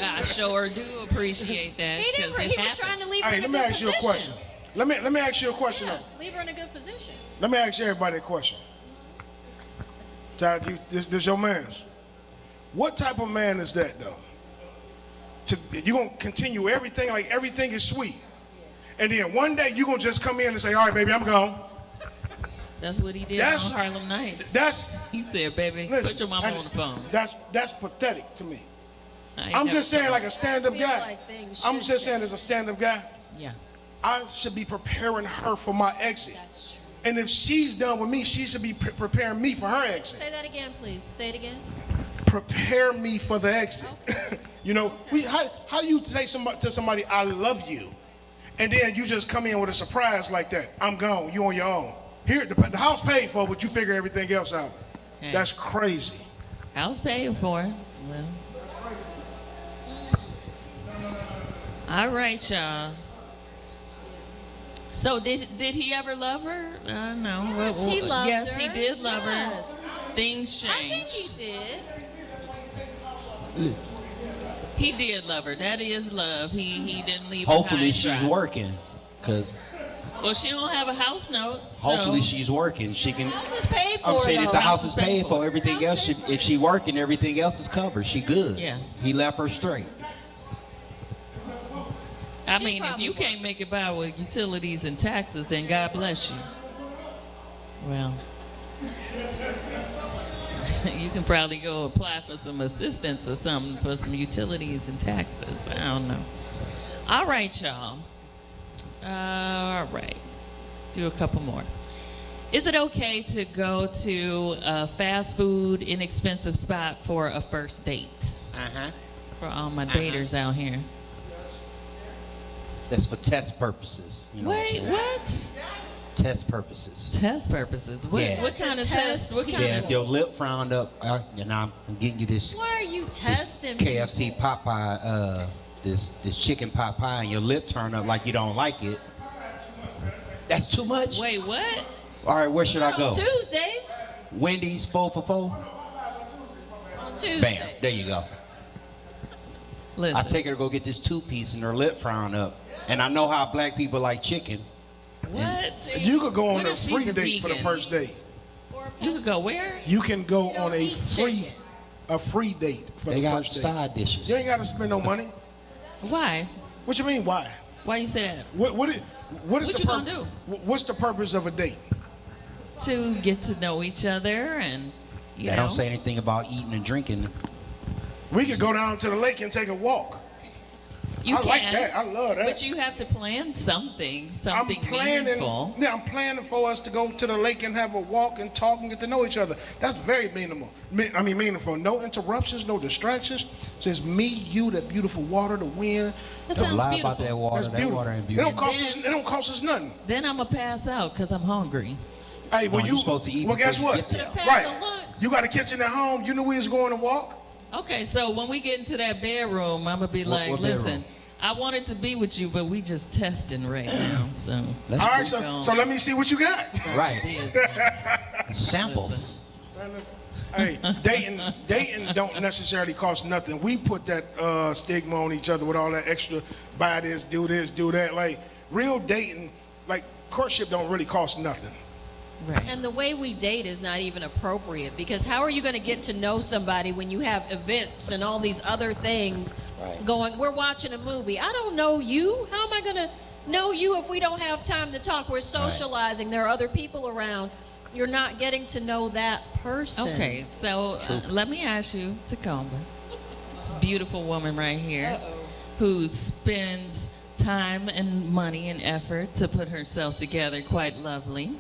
I sure do appreciate that. He didn't. 'cause it He was happened. trying to leave her Hey, in a let me good ask you a position. question. Let me ask you a question, Yeah, though. leave her in a good position. Let me ask everybody a question. Ty, this your man's. What type of man is that, though? You gonna continue everything like everything is sweet, and then one day you gonna just come in and say, "All right, baby, I'm gone." That's what he did That's- on Harlem Nights. That's He said, baby, listen, put your mama on the phone. That's pathetic to me. I ain't I'm never just saying, told like a stand-up I feel guy. like things I'm should just saying, change. as a stand-up guy, Yeah. I should be preparing her for my exit. That's true. And if she's done with me, she should be preparing me for her exit. Say that again, please. Say it again. Prepare me for the exit. You know, how do you say to somebody, I love you, and then you just come in with a surprise like that? I'm gone. You on your own. Here, the house paid for, but you figure everything else out. Hey. That's crazy. House paid for it. Well. All right, y'all. So did he ever love her? No. Yes, he loved yes, her. he did love Yes. her. Things I think changed. he did. He did love her. That is love. He didn't leave her Hopefully high and she's dry. working, cause Well, she don't have a house note. So. hopefully she's working. She can. House is paid for. I'm saying if though. the house is paid for, everything else. If she working, everything else is covered. She good. Yeah. He left her straight. I mean, if you can't make it by with utilities and taxes, then God bless you. Well, you can probably go apply for some assistance or something for some utilities and taxes. I don't know. All right, y'all. All right. Do a couple more. Is it okay to go to a fast food, inexpensive spot for a first date? For all my daters out here. That's for test purposes. You know Wait, what I'm saying? what? Test purposes. Test purposes. What, Yeah. what kind of To test? test What kind Yeah, of? if your lip frowned up, and I'm getting you this Why are you testing KFC people? Popeye, this chicken pot pie, and your lip turn up like you don't like it. That's too much. Wait, what? All right, where should I go? On Tuesdays. Wendy's 4 for 4. On Tuesdays. Bam, there you go. Listen. I take her to go get this 2-piece and her lip frown up, and I know how black people like chicken. What? You could go on What a if she's free a date for the vegan? first date. You could go where? You can go don't on a eat chicken. free date for They the got first date. side dishes. You ain't got to spend no money. Why? What you mean? Why? Why you say that? What is What the you gonna do? What's the purpose of a date? To get to know each other and you They know. don't say anything about eating and drinking. We could go down to the lake and take a walk. You I can, like that. I love that. But you have to plan something planning. meaningful. Yeah, I'm planning for us to go to the lake and have a walk and talk and get to know each other. That's very meaningful. Meaningful. No interruptions, no distractions. Just me, you, that beautiful water, the wind. That Don't sounds lie beautiful. about that water. That's That beautiful. water ain't It beautiful. don't cost us. It don't cost us nothing. Then I'm gonna pass out because I'm hungry. Hey, well, No, you're supposed to eat Well, before guess you what? get there. Could've Right. passed the lunch. You got a kitchen at home. You knew we was going to walk. Okay, so when we get into that bedroom, I'm gonna be like, what listen, bedroom? I wanted to be with you, but we just testing right now. So All right, so let me see what you got. Right. business. Samples. Hey, dating don't necessarily cost nothing. We put that stigma on each other with all that extra buy this, do that. Like real dating, like courtship don't really cost nothing. Right. And the way we date is not even appropriate, because how are you going to get to know somebody when you have events and all these other things going? We're watching a movie. I don't know you. How am I going to know you if we don't have time to talk? We're socializing. There are other people around. You're not getting to know that person. Okay, so let me ask you, Tacomba, this beautiful woman right here, who spends time and money and effort to put herself together, quite lovely.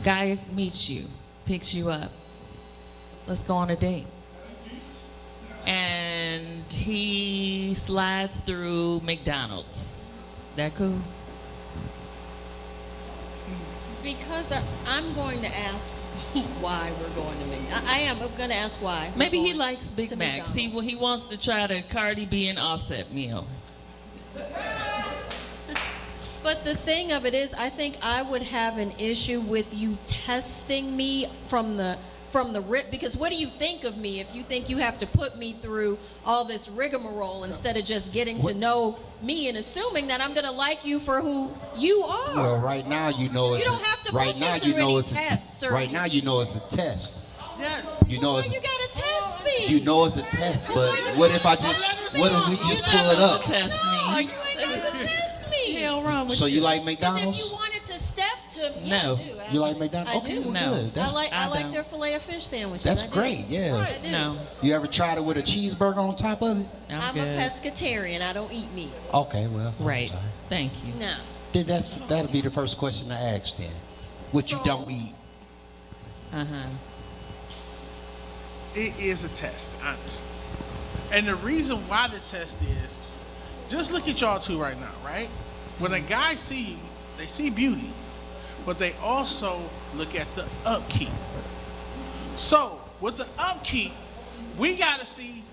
Guy meets you, picks you up. Let's go on a date. And he slides through McDonald's. That cool? Because I'm going to ask why we're going to McDonald's. I am going to ask why. Maybe he likes Big to Macs. He wants to try the Cardi B and Offset meal. But the thing of it is, I think I would have an issue with you testing me from the rip, because what do you think of me if you think you have to put me through all this rigmarole instead of just getting to know me and assuming that I'm going to like you for who you are? Well, right now you know it's You don't have to right put now me through you know any it's tests or right now you know it's a test. Yes. You know Why it's you got to test me? you know it's a test, but what if I just what if we just pull it up? Test No, me. you ain't got to test me. Hell wrong with So you like Because McDonald's? if you wanted to step to, yeah, No. I do. You like McDonald's? I Okay, do. well, No. good. That's, I like don't. their filet of fish sandwiches. that's I do. great. Yeah. I do. No, You ever tried it with a cheeseburger on top of it? I'm good. a pescatarian. I don't eat meat. Okay, well. I'm Right. sorry. Thank you. No. Then that'll be the first question I ask then. What you don't eat? It is a test, honestly. And the reason why the test is, just look at y'all two right now, right? When a guy see you, they see beauty, but they also look at the upkeep. So with the upkeep, we gotta see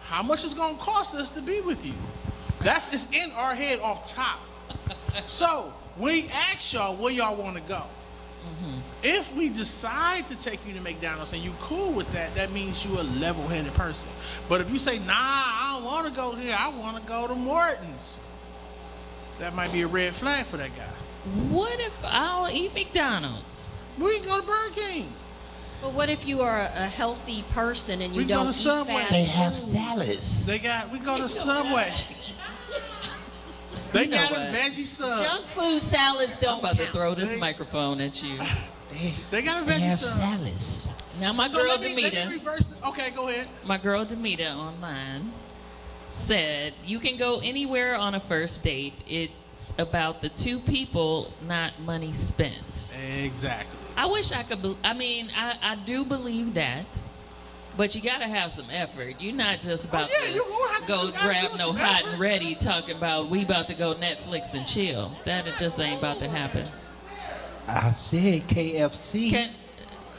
how much it's gonna cost us to be with you. It's in our head off top. So we ask y'all where y'all wanna go. If we decide to take you to McDonald's and you cool with that, that means you a level-headed person. But if you say, nah, I don't want to go here, I want to go to Morton's, that might be a red flag for that guy. What if I'll eat McDonald's? We can go to Burger King. But what if you are a healthy person and you We go don't to eat Subway. fast They have food? salads. We go to Subway. They You know got a what? veggie sub. Junk food salads I'm don't about to count. throw this microphone at you. They got a They veggie have sub. salads. Now my So girl let me Demita, reverse okay, go ahead. my girl Demita online said you can go anywhere on a first date. It's about the two people, not money spent. Exactly. I wish I could. I do believe that, but you gotta have some effort. You're not just about yeah, you won't have to to- go you gotta grab do no some hot effort. and ready talking about we about to go Netflix and chill. That it just ain't about to happen. I said KFC. Can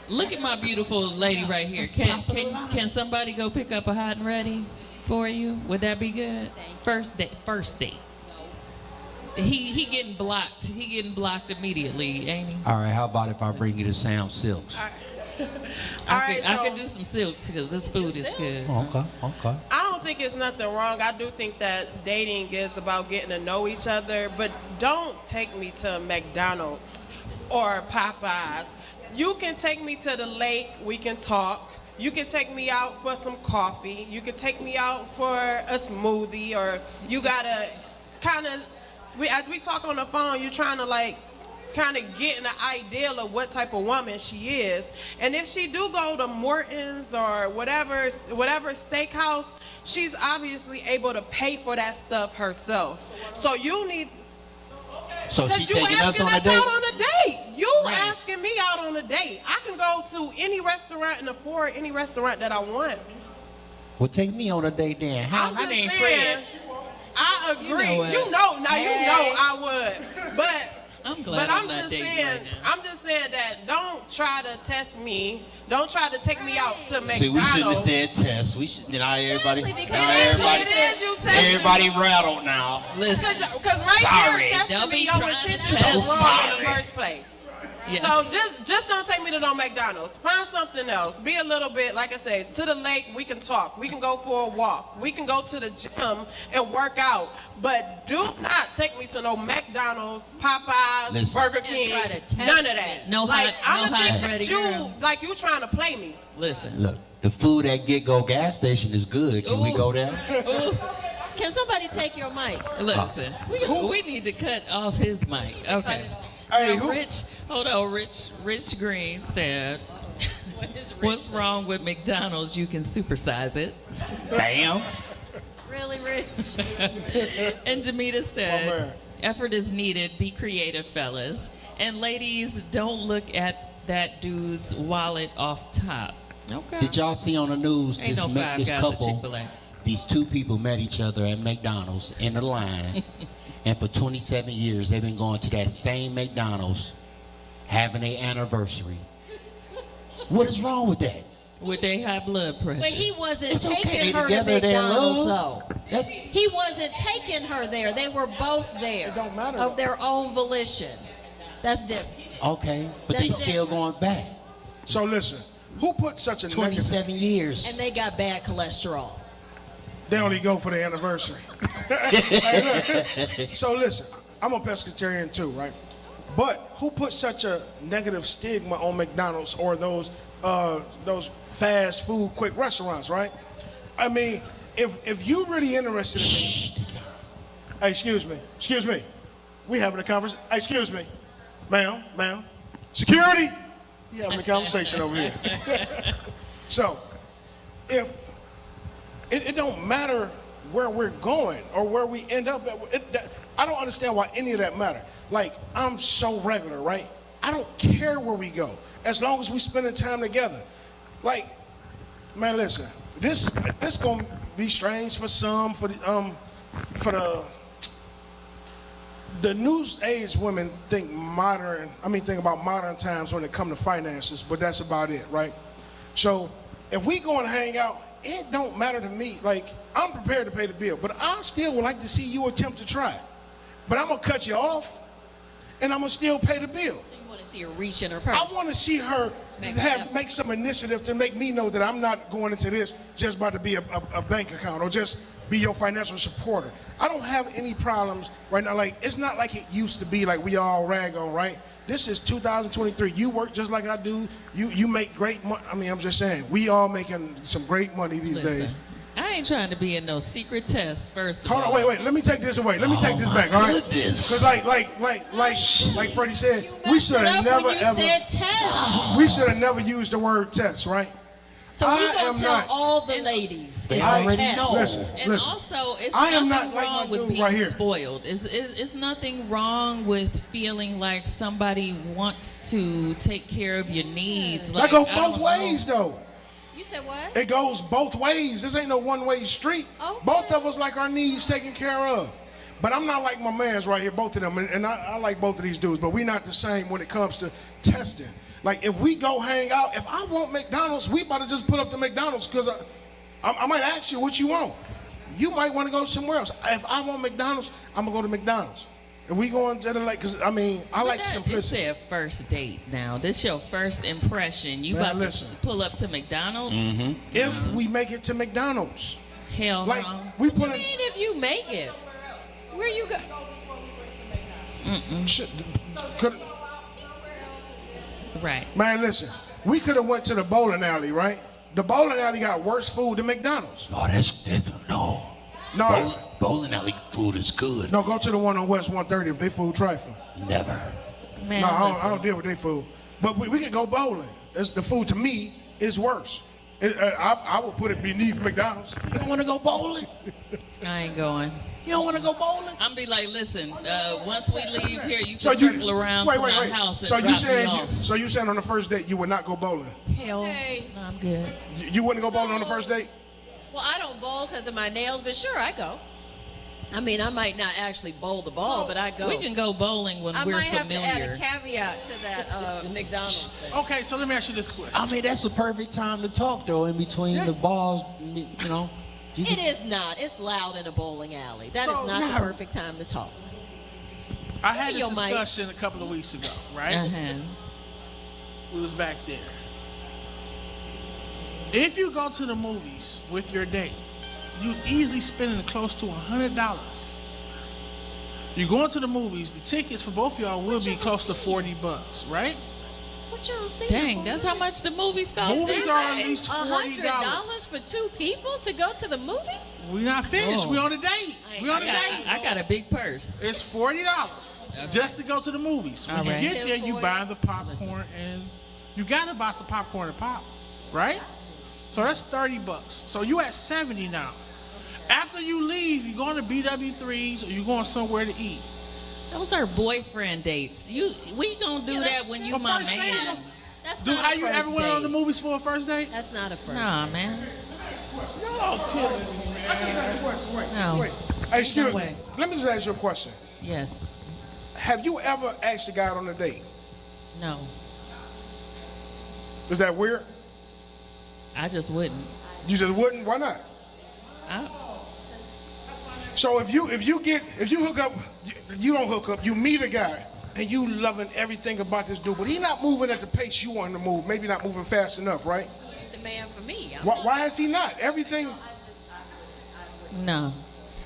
look at my beautiful lady right here. Can somebody go pick up a hot and ready for you? Would that be good? First date. He getting blocked. He getting blocked immediately, ain't he? All right, how about if I bring you to Sam Sylk's? I so- could do some Sylk'S because this food is good. Okay. I don't think it's nothing wrong. I do think that dating is about getting to know each other, but don't take me to McDonald's or Popeyes. You can take me to the lake, we can talk. You can take me out for some coffee. You can take me out for a smoothie, or you gotta kind of, as we talk on the phone, you're trying to kind of get an ideal of what type of woman she is. And if she do go to Morton's or whatever steakhouse, she's obviously able to pay for that stuff herself. So you need, So she because you taking us asking on a us date? out on a date. You Right. asking me out on a date. I can go to any restaurant and afford any restaurant that I want. Well, take me on a date then. Hi, I'm my just name's saying, Fred. I agree. what? You know I would. But I'm glad But I'm I'm not just dating saying, right now. I'm just saying that don't try to test me. Don't try to take me out to McDonald's. See, we shouldn't have said test. We should. Now everybody. Exactly, because Now that's what everybody. it is, you test me. Everybody rattled now. Listen, Because right Sorry. here, testing Don't me, be your trying to intentions test are wrong in me. the first place. yes. So just don't take me to no McDonald's. Find something else. Be a little bit, like I said, to the lake. We can talk. We can go for a walk. We can go to the gym and work out. But do not take me to no McDonald's, Popeyes, Listen. Burger And King. try to test None of me. that. No like, hot- no I'ma hot think and that ready, you girl. like you trying to play me. Listen. Look, the food at Get Go gas station is good. Can we Ooh. go there? Ooh, Can somebody take your mic? listen. We need to cut off his mic. Okay. Hey, Now, who? Rich Green said, what's wrong with McDonald's? You can supersize it. Bam. Really, Rich? And Demita Oh, said, man. effort is needed. Be creative, fellas. And ladies, don't look at that dude's wallet off top. Okay. Did y'all see on the news Ain't no this Five this Guys at couple? Chick-fil-A. These two people met each other at McDonald's in the line, and for 27 years they've been going to that same McDonald's, having their anniversary. What is wrong with that? With their high blood pressure. But he wasn't It's okay. taking They her to together, they're in McDonald's, love. though. That- He wasn't taking her there. They were both there. It don't matter, Of though. their own volition. That's different. okay, but they That's still it. going back. So listen, who put such a negative? 27 years. And they got bad cholesterol. They only go for the anniversary. Hey, look. So listen, I'm a pescatarian too, right? But who put such a negative stigma on McDonald's or those fast food quick restaurants, right? I mean, if you really interested in hey, excuse me, we having a conversation. Hey, excuse me, ma'am, security. We having a conversation over here. So, if it don't matter where we're going or where we end up at. I don't understand why any of that matter. Like, I'm so regular, right? I don't care where we go as long as we spending time together. Like, man, listen, this gonna be strange for some, for the news age women think about modern times when it come to finances, but that's about it, right? So if we go and hang out, it don't matter to me. Like, I'm prepared to pay the bill, but I still would like to see you attempt to try. But I'm gonna cut you off, and I'm gonna still pay the bill. You want to see her reach in her purse. I want to see her make some initiative to make me know that I'm not going into this just about to be a bank account or just be your financial supporter. I don't have any problems right now. Like, it's not like it used to be, like we all rag on, right? This is 2023. You work just like I do. You make great money. I mean, I'm just saying, we all making some great money these days. Listen, I ain't trying to be in no secret test, first of Hold all. on, wait. Let me take this away. Let me take this back, all right? goodness. Because like Freddie said, we should Messed it have up never when you said test. we should have never used the word test, right? So we're I going am to tell not- all the ladies. They it's already a test. know. Listen. And also, it's I am nothing not like my wrong with dude being right here. spoiled. It's nothing wrong with feeling like somebody wants to take care of your needs. That Like, goes I don't both know. ways, though. You said what? It goes both ways. This ain't no one-way street. Okay. Both of us like our needs taken care of. But I'm not like my man's right here, both of them. And I like both of these dudes, but we not the same when it comes to testing. Like, if we go hang out, if I want McDonald's, we about to just put up the McDonald's because I might ask you what you want. You might want to go somewhere else. If I want McDonald's, I'm going to go to McDonald's. If we going to the lake, because, I mean, I like simplicity. It's a first date now. This your first impression. You Man, about listen. to pull up to McDonald's? If we make it to McDonald's. Hell Like, no. we What put you it. mean if you make it? Where you go? Shit, could, Right. man, listen. We could have went to the bowling alley, right? The bowling alley got worse food than McDonald's. Oh, that's no. No, Bowling alley food is good. no, go to the one on West 130 if they food trifling. Never. Man, No, I listen. don't deal with their food. But we could go bowling. The food to me is worse. I would put it beneath McDonald's. You don't want to go bowling? I ain't going. You don't want to go bowling? I'm be like, listen, once we leave here, you So can circle around to my house and So drop you me saying off. so you saying on the first date you would not go bowling? Hell, Okay. no, I'm good. You wouldn't go bowling on the first date? Well, I don't bowl because of my nails, but sure, I go. I mean, I might not actually bowl the ball, but I go. We can go bowling when I we're might have familiar. to add a caveat to that McDonald's thing. Okay, so let me ask you this question. I mean, that's the perfect time to talk, though, in between the balls, you know. It is not. It's loud in a bowling alley. That is So- not the perfect time to talk. I had Yo, this Mike. discussion a couple of weeks ago, right? Uh-huh. We was back there. If you go to the movies with your date, you easily spending close to $100. You going to the movies, the tickets for both of y'all will be close to $40, right? What y'all see? Dang, that's how much the movies cost. Movies are at least $40. $100 for two people to go to the movies? We're not finished. Oh. We on a date. We on a date. I got a big purse. It's $40 just to go to the movies. When All right. you get there, you $10 buy the popcorn and you gotta buy some popcorn and pop, right? So that's $30. So you at 70 now. After you leave, you going to BW3s or you going somewhere to eat. Those are boyfriend dates. We gonna do that when you But my first date, man. That's Do not how a you first ever went on the date. movies for a first date? That's not a first Nah, date. man. Y'all killing me, I just got a question. Wait, No. wait. Hey, excuse No me. way. Let me just ask you a question. Yes. Have you ever asked a guy out on a date? No. Is that weird? I just wouldn't. You just wouldn't? Why not? So if you hook up, you don't hook up, you meet a guy and you loving everything about this dude, but he not moving at the pace you want him to move, maybe not moving fast enough, right? He ain't the man for me. Why is he not? Everything. No.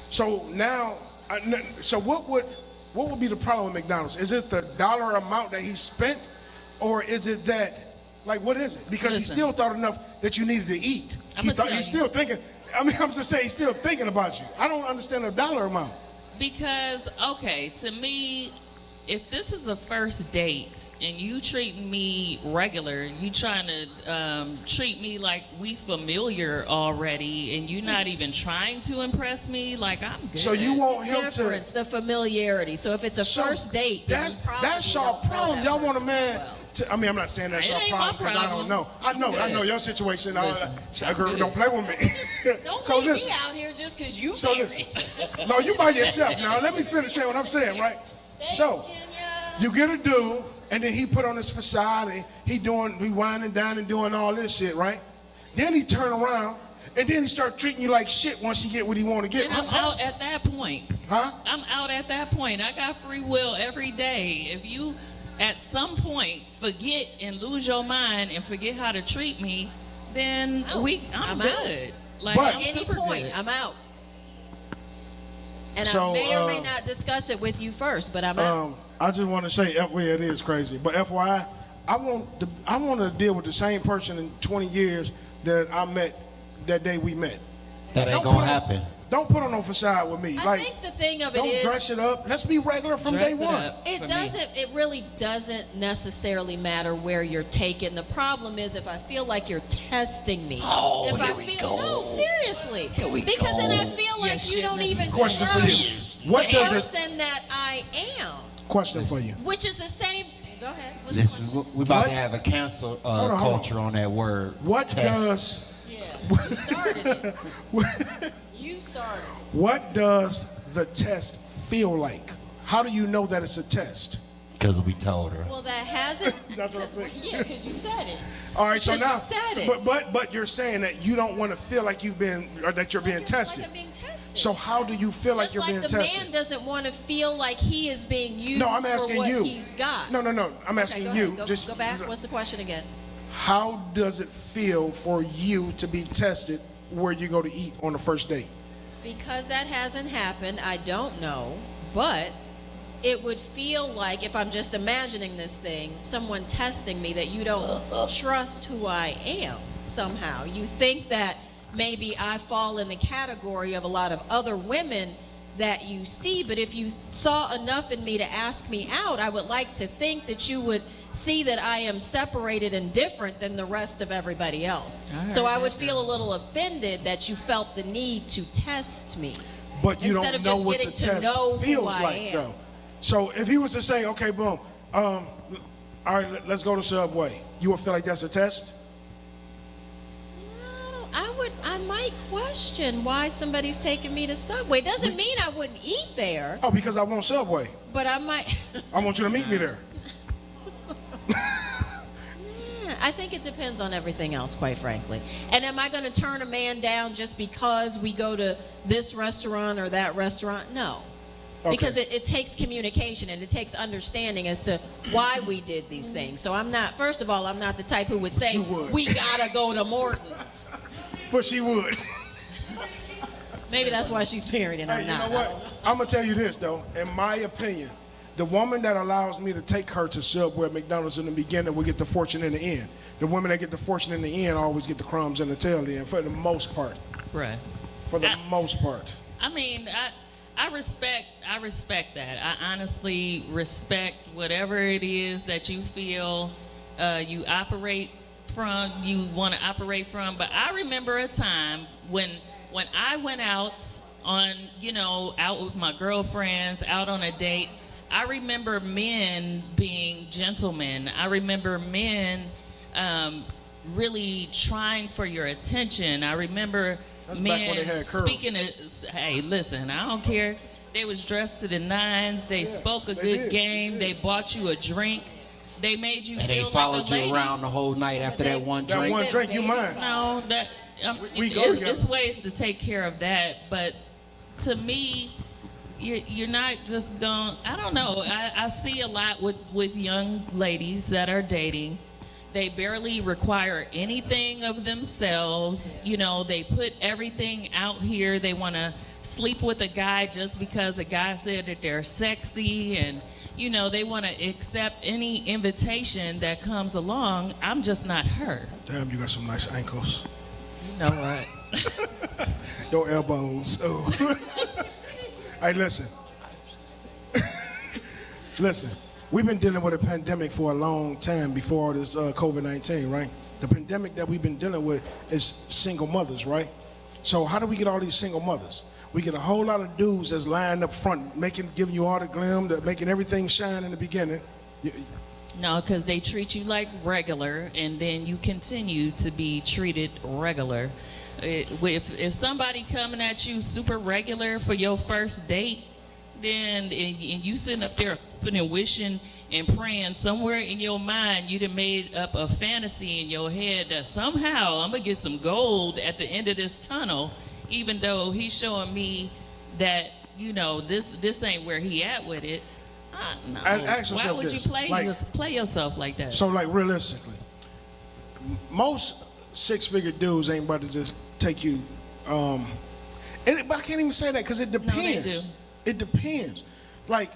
So now, so what would be the problem with McDonald's? Is it the dollar amount that he spent, or is it that, like, what is it? Because he Listen. still thought enough that you needed to eat. I'ma tell He's you. still thinking. I mean, I'm just saying he's still thinking about you. I don't understand the dollar amount. Because, okay, to me, if this is a first date and you treating me regular, you trying to treat me like we familiar already, and you not even trying to impress me, like I'm good. So you want him Difference, to. the familiarity. So if it's a So first date, then you probably that's y'all don't know problem. that Y'all want a person man. well. I mean, I'm not saying that's It your ain't my problem because I don't know. problem. I know your situation. Listen, I'm Girl, good. don't play with me. Don't So leave listen. me out here just because you So married. listen. No, you by yourself now. Let me finish saying what I'm saying, right? So you get a dude, and then he put on his facade, and he winding down and doing all this shit, right? Then he turn around, and then he start treating you like shit once he get what he want to get. And I'm out at that point. Huh? I'm out at that point. I got free will every day. If you, at some point, forget and lose your mind and forget how to treat me, then I'm I'm out. good. Like, But- I'm Any super point, good. I'm out. And So, I may or may not discuss it with you first, but I'm out. I just want to say, well, it is crazy, but FYI, I want to deal with the same person in 20 years that I met that day we met. That ain't Don't gonna put on- happen. Don't put on no facade with me. I Like, think the thing of it don't is, dress it up. Let's be regular from Dress day it one. up. it for me. doesn't. It really doesn't necessarily matter where you're taken. The problem is if I feel like you're testing me. Oh, if here I we feel, go. No, seriously. Here we because then I go. feel like you don't even Question for trust you. What the does it? person that I am, Question for you. which is the same. Go ahead. What's the Listen, question? we about What? to have a cancel on, hold on. culture on that word. What test. does You started it. You started. what does the test feel like? How do you know that it's a test? Because we told her. Well, that hasn't. That's what I'm saying. Yeah, because you said it. All right, so Because now, you said it. but you're saying that you don't want to feel like you've been or that you're being tested. Like I'm being tested. So how do you feel like Just you're like being the tested? man doesn't want to feel like he is being used No, I'm for asking what you. he's got. No. I'm Okay, asking go you. ahead. Go back. What's the question again? How does it feel for you to be tested where you go to eat on the first date? Because that hasn't happened, I don't know. But it would feel like, if I'm just imagining this thing, someone testing me, that you don't trust who I am somehow. You think that maybe I fall in the category of a lot of other women that you see, but if you saw enough in me to ask me out, I would like to think that you would see that I am separated and different than the rest of everybody else. So I would feel a little offended that you felt the need to test me. But you Instead don't of know just what the getting to test know who feels I like, am. though. So if he was to say, okay, boom, all right, let's go to Subway, you would feel like that's a test? I might might question why somebody's taking me to Subway. Doesn't mean I wouldn't eat there, Oh, because I want Subway. but I might. I want you to meet me there. Yeah, I think it depends on everything else, quite frankly. And am I going to turn a man down just because we go to this restaurant or that restaurant? No. Okay. Because it takes communication and it takes understanding as to why we did these things. So I'm not, first of all, I'm not the type who would say, You would. we gotta go to Morton's. But she would. Maybe that's why she's married and I'm Hey, you not. know what? I'm gonna tell you this though. In my opinion, the woman that allows me to take her to Subway or McDonald's in the beginning will get the fortune in the end. The women that get the fortune in the end always get the crumbs in the tail end, for the most part. Right. For the most part. I mean, I respect that. I honestly respect whatever it is that you feel you operate from, you want to operate from. But I remember a time when I went out on, out with my girlfriends, out on a date. I remember men being gentlemen. I remember men really trying for your attention. I remember That's back when they men had curls. speaking hey, listen, I don't care. They was dressed to the nines. They spoke a they good did. game. They bought you a drink. They made you And feel they followed like a lady. you around the whole night after that one That drink. one drink, you mine. No, that We go it's together. ways to take care of that. But to me, you're not just going. I don't know. I see a lot with young ladies that are dating. They barely require anything of themselves. They put everything out here. They want to sleep with a guy just because the guy said that they're sexy, and they want to accept any invitation that comes along. I'm just not her. Damn, you got some nice ankles. You know what? Your elbows. Oh. Hey, listen. Listen. We've been dealing with a pandemic for a long time before all this COVID-19, right? The pandemic that we've been dealing with is single mothers, right? So how do we get all these single mothers? We get a whole lot of dudes that's lying up front, giving you all the glim, making everything shine in the beginning. No, because they treat you like regular, and then you continue to be treated regular. If somebody coming at you super regular for your first date, then and you sitting up there hoping and wishing and praying, somewhere in your mind you done made up a fantasy in your head that somehow I'm gonna get some gold at the end of this tunnel, even though he's showing me that this ain't where he at with it. No. And ask Why yourself would this, you play like- play yourself like that? So, like, realistically, most six-figure dudes ain't about to just take you. But I can't even say that because it depends. do. It depends. Like,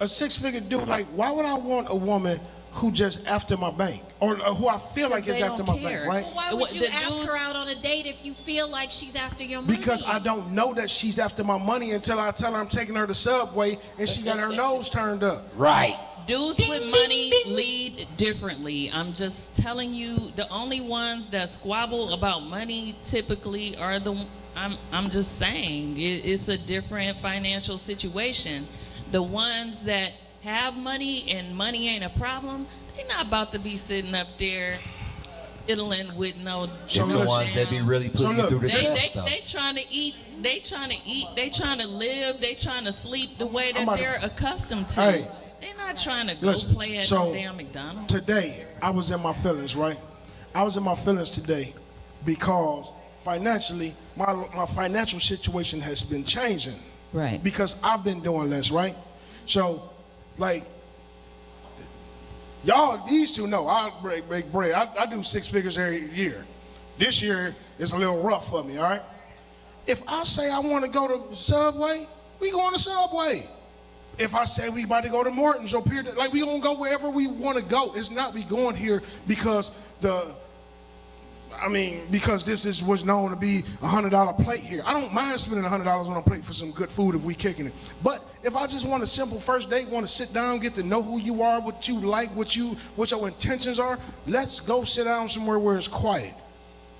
a six-figure dude, like, why would I want a woman who just after my bank or who I feel like is they after don't my bank, care. right? Well, why What, would you the ask her dudes- out on a date if you feel like she's after your money? Because I don't know that she's after my money until I tell her I'm taking her to Subway and she got her nose turned up. Right. Dudes with money lead differently. I'm just telling you, the only ones that squabble about money typically are I'm just saying, it's a different financial situation. The ones that have money and money ain't a problem, they're not about to be sitting up there fiddling with no. So Them the look- ones that be really So putting you look, through the They test, though. trying to eat. They trying to live. They trying to sleep the way I'm that about to- they're accustomed to. Hey. They're not trying to go Listen, play at so no damn McDonald's. Today, I was in my feelings, right? I was in my feelings today because financially, my financial situation has been changing. Right. Because I've been doing less, right? So, like, y'all, these two know I break bread. I do six figures every year. This year is a little rough for me, all right? If I say I want to go to Subway, we going to Subway. If I say we about to go to Morton's or Pier, like we gonna go wherever we want to go. It's not we going here because because this was known to be $100 plate here. I don't mind spending $100 on a plate for some good food if we kicking it. But if I just want a simple first date, want to sit down, get to know who you are, what you like, what your intentions are, let's go sit down somewhere where it's quiet.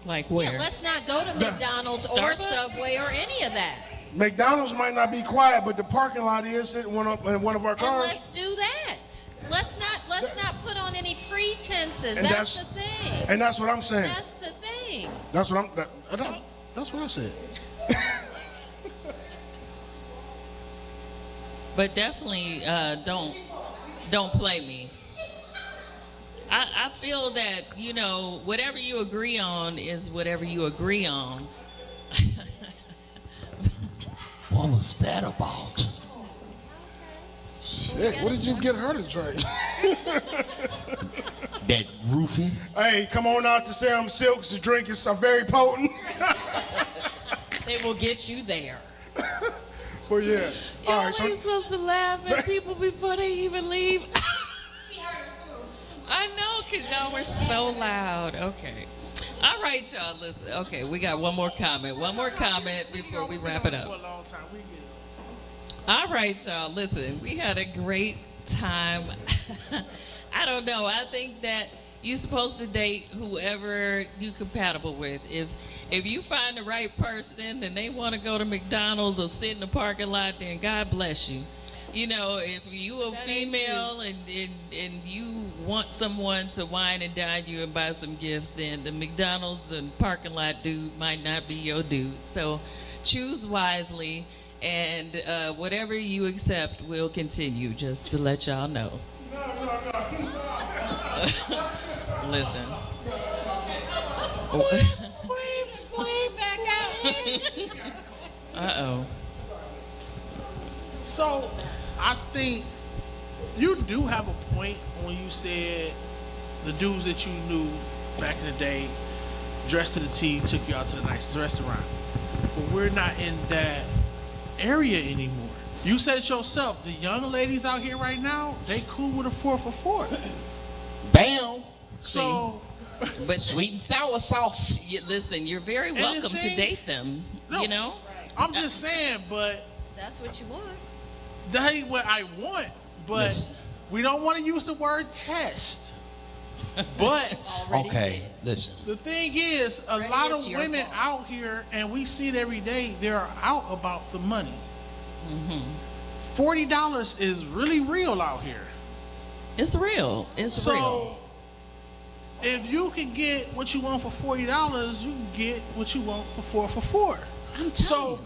Like where? Yeah, let's not go to McDonald's or Starbucks? Subway or any of that. McDonald's might not be quiet, but the parking lot is sitting in one of our And cars. let's do that. Let's not put on any pretenses. And That's the thing. And that's what I'm saying. That's the thing. That's what I'm That's what I said. But definitely don't play me. I feel that, you know, whatever you agree on is whatever you agree on. What was that about? Shit, what did you get her to drink? That roofie? Hey, come on out to Sam Sylk'S. The drink is very potent. They will get you there. Well, yeah. Y'all All right, ain't supposed to laugh at people before they even leave. I know, because y'all were so loud. Okay. All right, y'all, listen. Okay, we got one more comment. One more comment before we wrap it up. For a long time. We get it. All right, y'all, listen. We had a great time. I don't know. I think that you're supposed to date whoever you're compatible with. If you find the right person and they want to go to McDonald's or sit in the parking lot, then God bless you. You know, if you a female and you want someone to wine and dine you and buy some gifts, then the McDonald's and parking lot dude might not be your dude. So choose wisely, and whatever you accept will continue, just to let y'all know. Listen. Back out. Uh-oh. So, I think you do have a point when you said the dudes that you knew back in the day, dressed to the T, took you out to the nicest restaurant. But we're not in that area anymore. You said it yourself. The young ladies out here right now, they cool with a 4 for $4. Bam! So, But Sweet and sour sauce. listen, you're very the welcome to thing- date them, No. you know? I'm just saying, but That's what you want. that ain't what I want. But Listen. we don't want to use the word test. But Okay, listen. the thing is, a Freddie, lot it's of your women fault. out here, and we see it every day, they're out about the money. $40 is really real out here. It's real. It's So, real. if you can get what you want for $40, you can get what you want for 4 for $4. I'm telling So, you.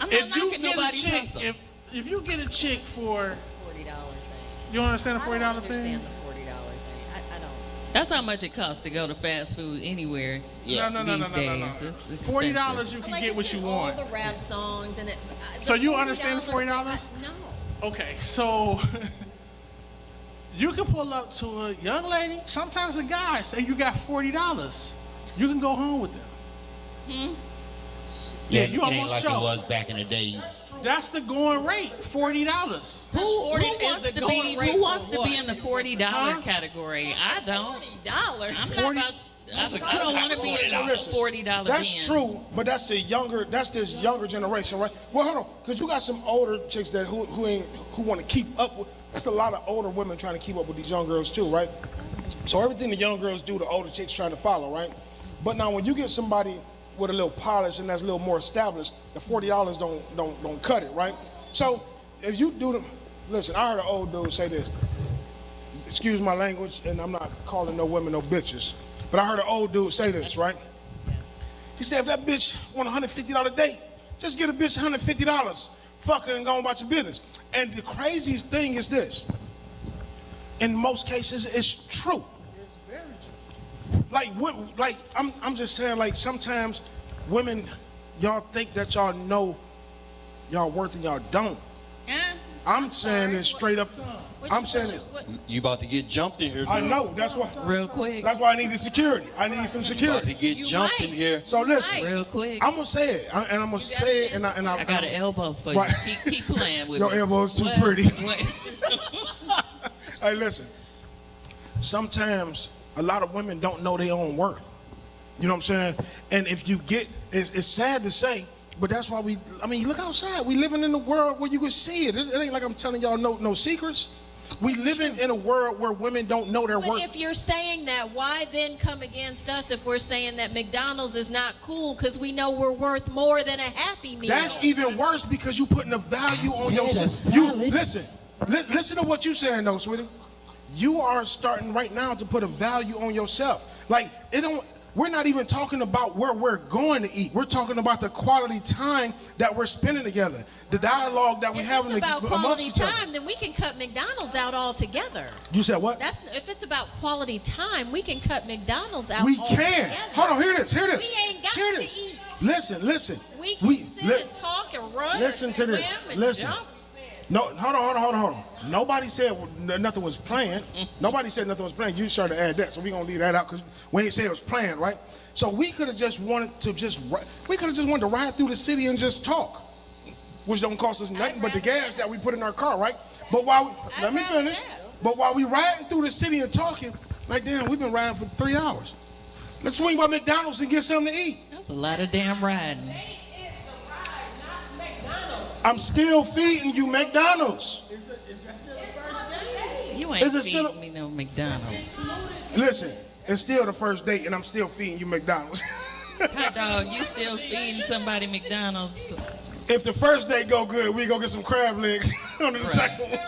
I'm not if you knocking get a nobody's chick, hustle. if you get a chick for, $40 thing. you understand the I $40 don't thing? understand the $40 thing. I don't. That's how much it costs to go to fast food anywhere No, these days. It's expensive. $40 you But can like, get it's what in you all want. the rap songs and it. So you understand the $40? No. Okay, so you can pull up to a young lady. Sometimes a guy say you got $40. You can go home with them. Yeah, you it ain't almost like it choked. was back in the day. That's the going rate, $40. Who wants the to going be rate who wants for to be what? in the $40 Huh? category? I don't. $40. I'm 40 not about. I don't want to be in the Listen, $40 That's bin. true, but that's this younger generation, right? Well, hold on, because you got some older chicks that who want to keep up with. There's a lot of older women trying to keep up with these young girls too, right? So everything the young girls do, the older chicks trying to follow, right? But now when you get somebody with a little polish and that's a little more established, the $40 don't cut it, right? So if you do them, listen, I heard an old dude say this. Excuse my language, and I'm not calling no women no bitches, but I heard an old dude say this, right? He said, if that bitch want a $150 date, just get a bitch $150. Fuck her and go on about your business. And the craziest thing is this. In most cases, it's true. Like I'm just saying, like sometimes women, y'all think that y'all know y'all worth and y'all don't. I'm saying this straight up. I'm saying this. You about to get jumped in here. I know. That's why. Real quick. That's why I need the security. I need some About to security. get You jumped in might. here. So listen, Real quick. I'm gonna say it, and I'm gonna say it, and I got an elbow for you. Right. Keep playing with Your me. elbow's too What? pretty. What? Hey, listen. Sometimes a lot of women don't know their own worth. You know what I'm saying? And if you get, it's sad to say, but that's why you look outside. We living in a world where you can see it. It ain't like I'm telling y'all no secrets. We living in a world where women don't know their But worth. if you're saying that, why then come against us if we're saying that McDonald's is not cool because we know we're worth more than a Happy Meal? That's even worse because you putting a value on said a yourself. You salad. listen to what you saying though, sweetie. You are starting right now to put a value on yourself. Like it don't. we're not even talking about where we're going to eat. We're talking about the quality time that we're spending together, the dialogue that we have If it's about amongst quality each other. time, then we can cut McDonald's out altogether. You said what? If it's about quality time, we can cut McDonald's out We altogether. can. Hold on, hear this. We ain't got Hear to this. eat. Listen. We can sit and talk and run Listen and to swim this. and Listen. jump. No, hold on. Nobody said nothing was planned. Nobody said nothing was planned. You started to add that, so we're gonna leave that out because we ain't say it was planned, right? So we could have just wanted to ride through the city and just talk, which don't cost us nothing but the gas that we put in our car, right? But let me finish. But while we riding through the city and talking, like damn, we've been riding for 3 hours. Let's swing by McDonald's and get something to eat. That's a lot of damn riding. I'm still feeding you McDonald's. You ain't Is it feeding still- me no McDonald's. Listen, it's still the first date and I'm still feeding you McDonald's. Hot dog, you still feeding somebody McDonald's. If the first date go good, we go get some crab legs on the second one.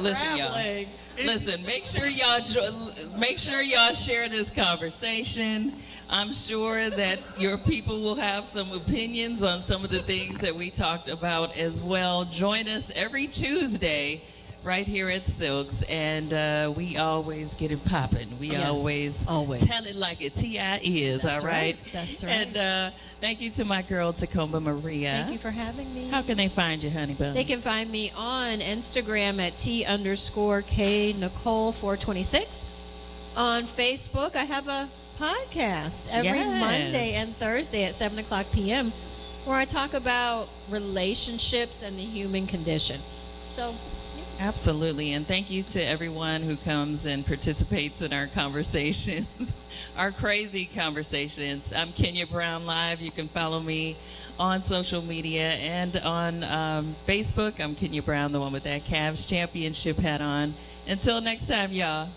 Listen, y'all. Listen, make sure y'all share this conversation. I'm sure that your people will have some opinions on some of the things that we talked about as well. Join us every Tuesday right here at Sylk'S, and we always get it popping. We Yes, always tell it like it T.I. is, That's all right? That's right. And thank you to my girl, Tacoma Maria. Thank you for having me. How can they find you, honey bun? They can find me on Instagram at T_K Nicole 426. On Facebook, I have a podcast every Yes. Monday and Thursday at 7:00 p.m. where I talk about relationships and the human condition. So, Absolutely, and thank you to everyone who comes and participates in our conversations, our crazy conversations. I'm Kenya Brown Live. You can follow me on social media and on Facebook. I'm Kenya Brown, the one with that Cavs championship hat on. Until next time, y'all.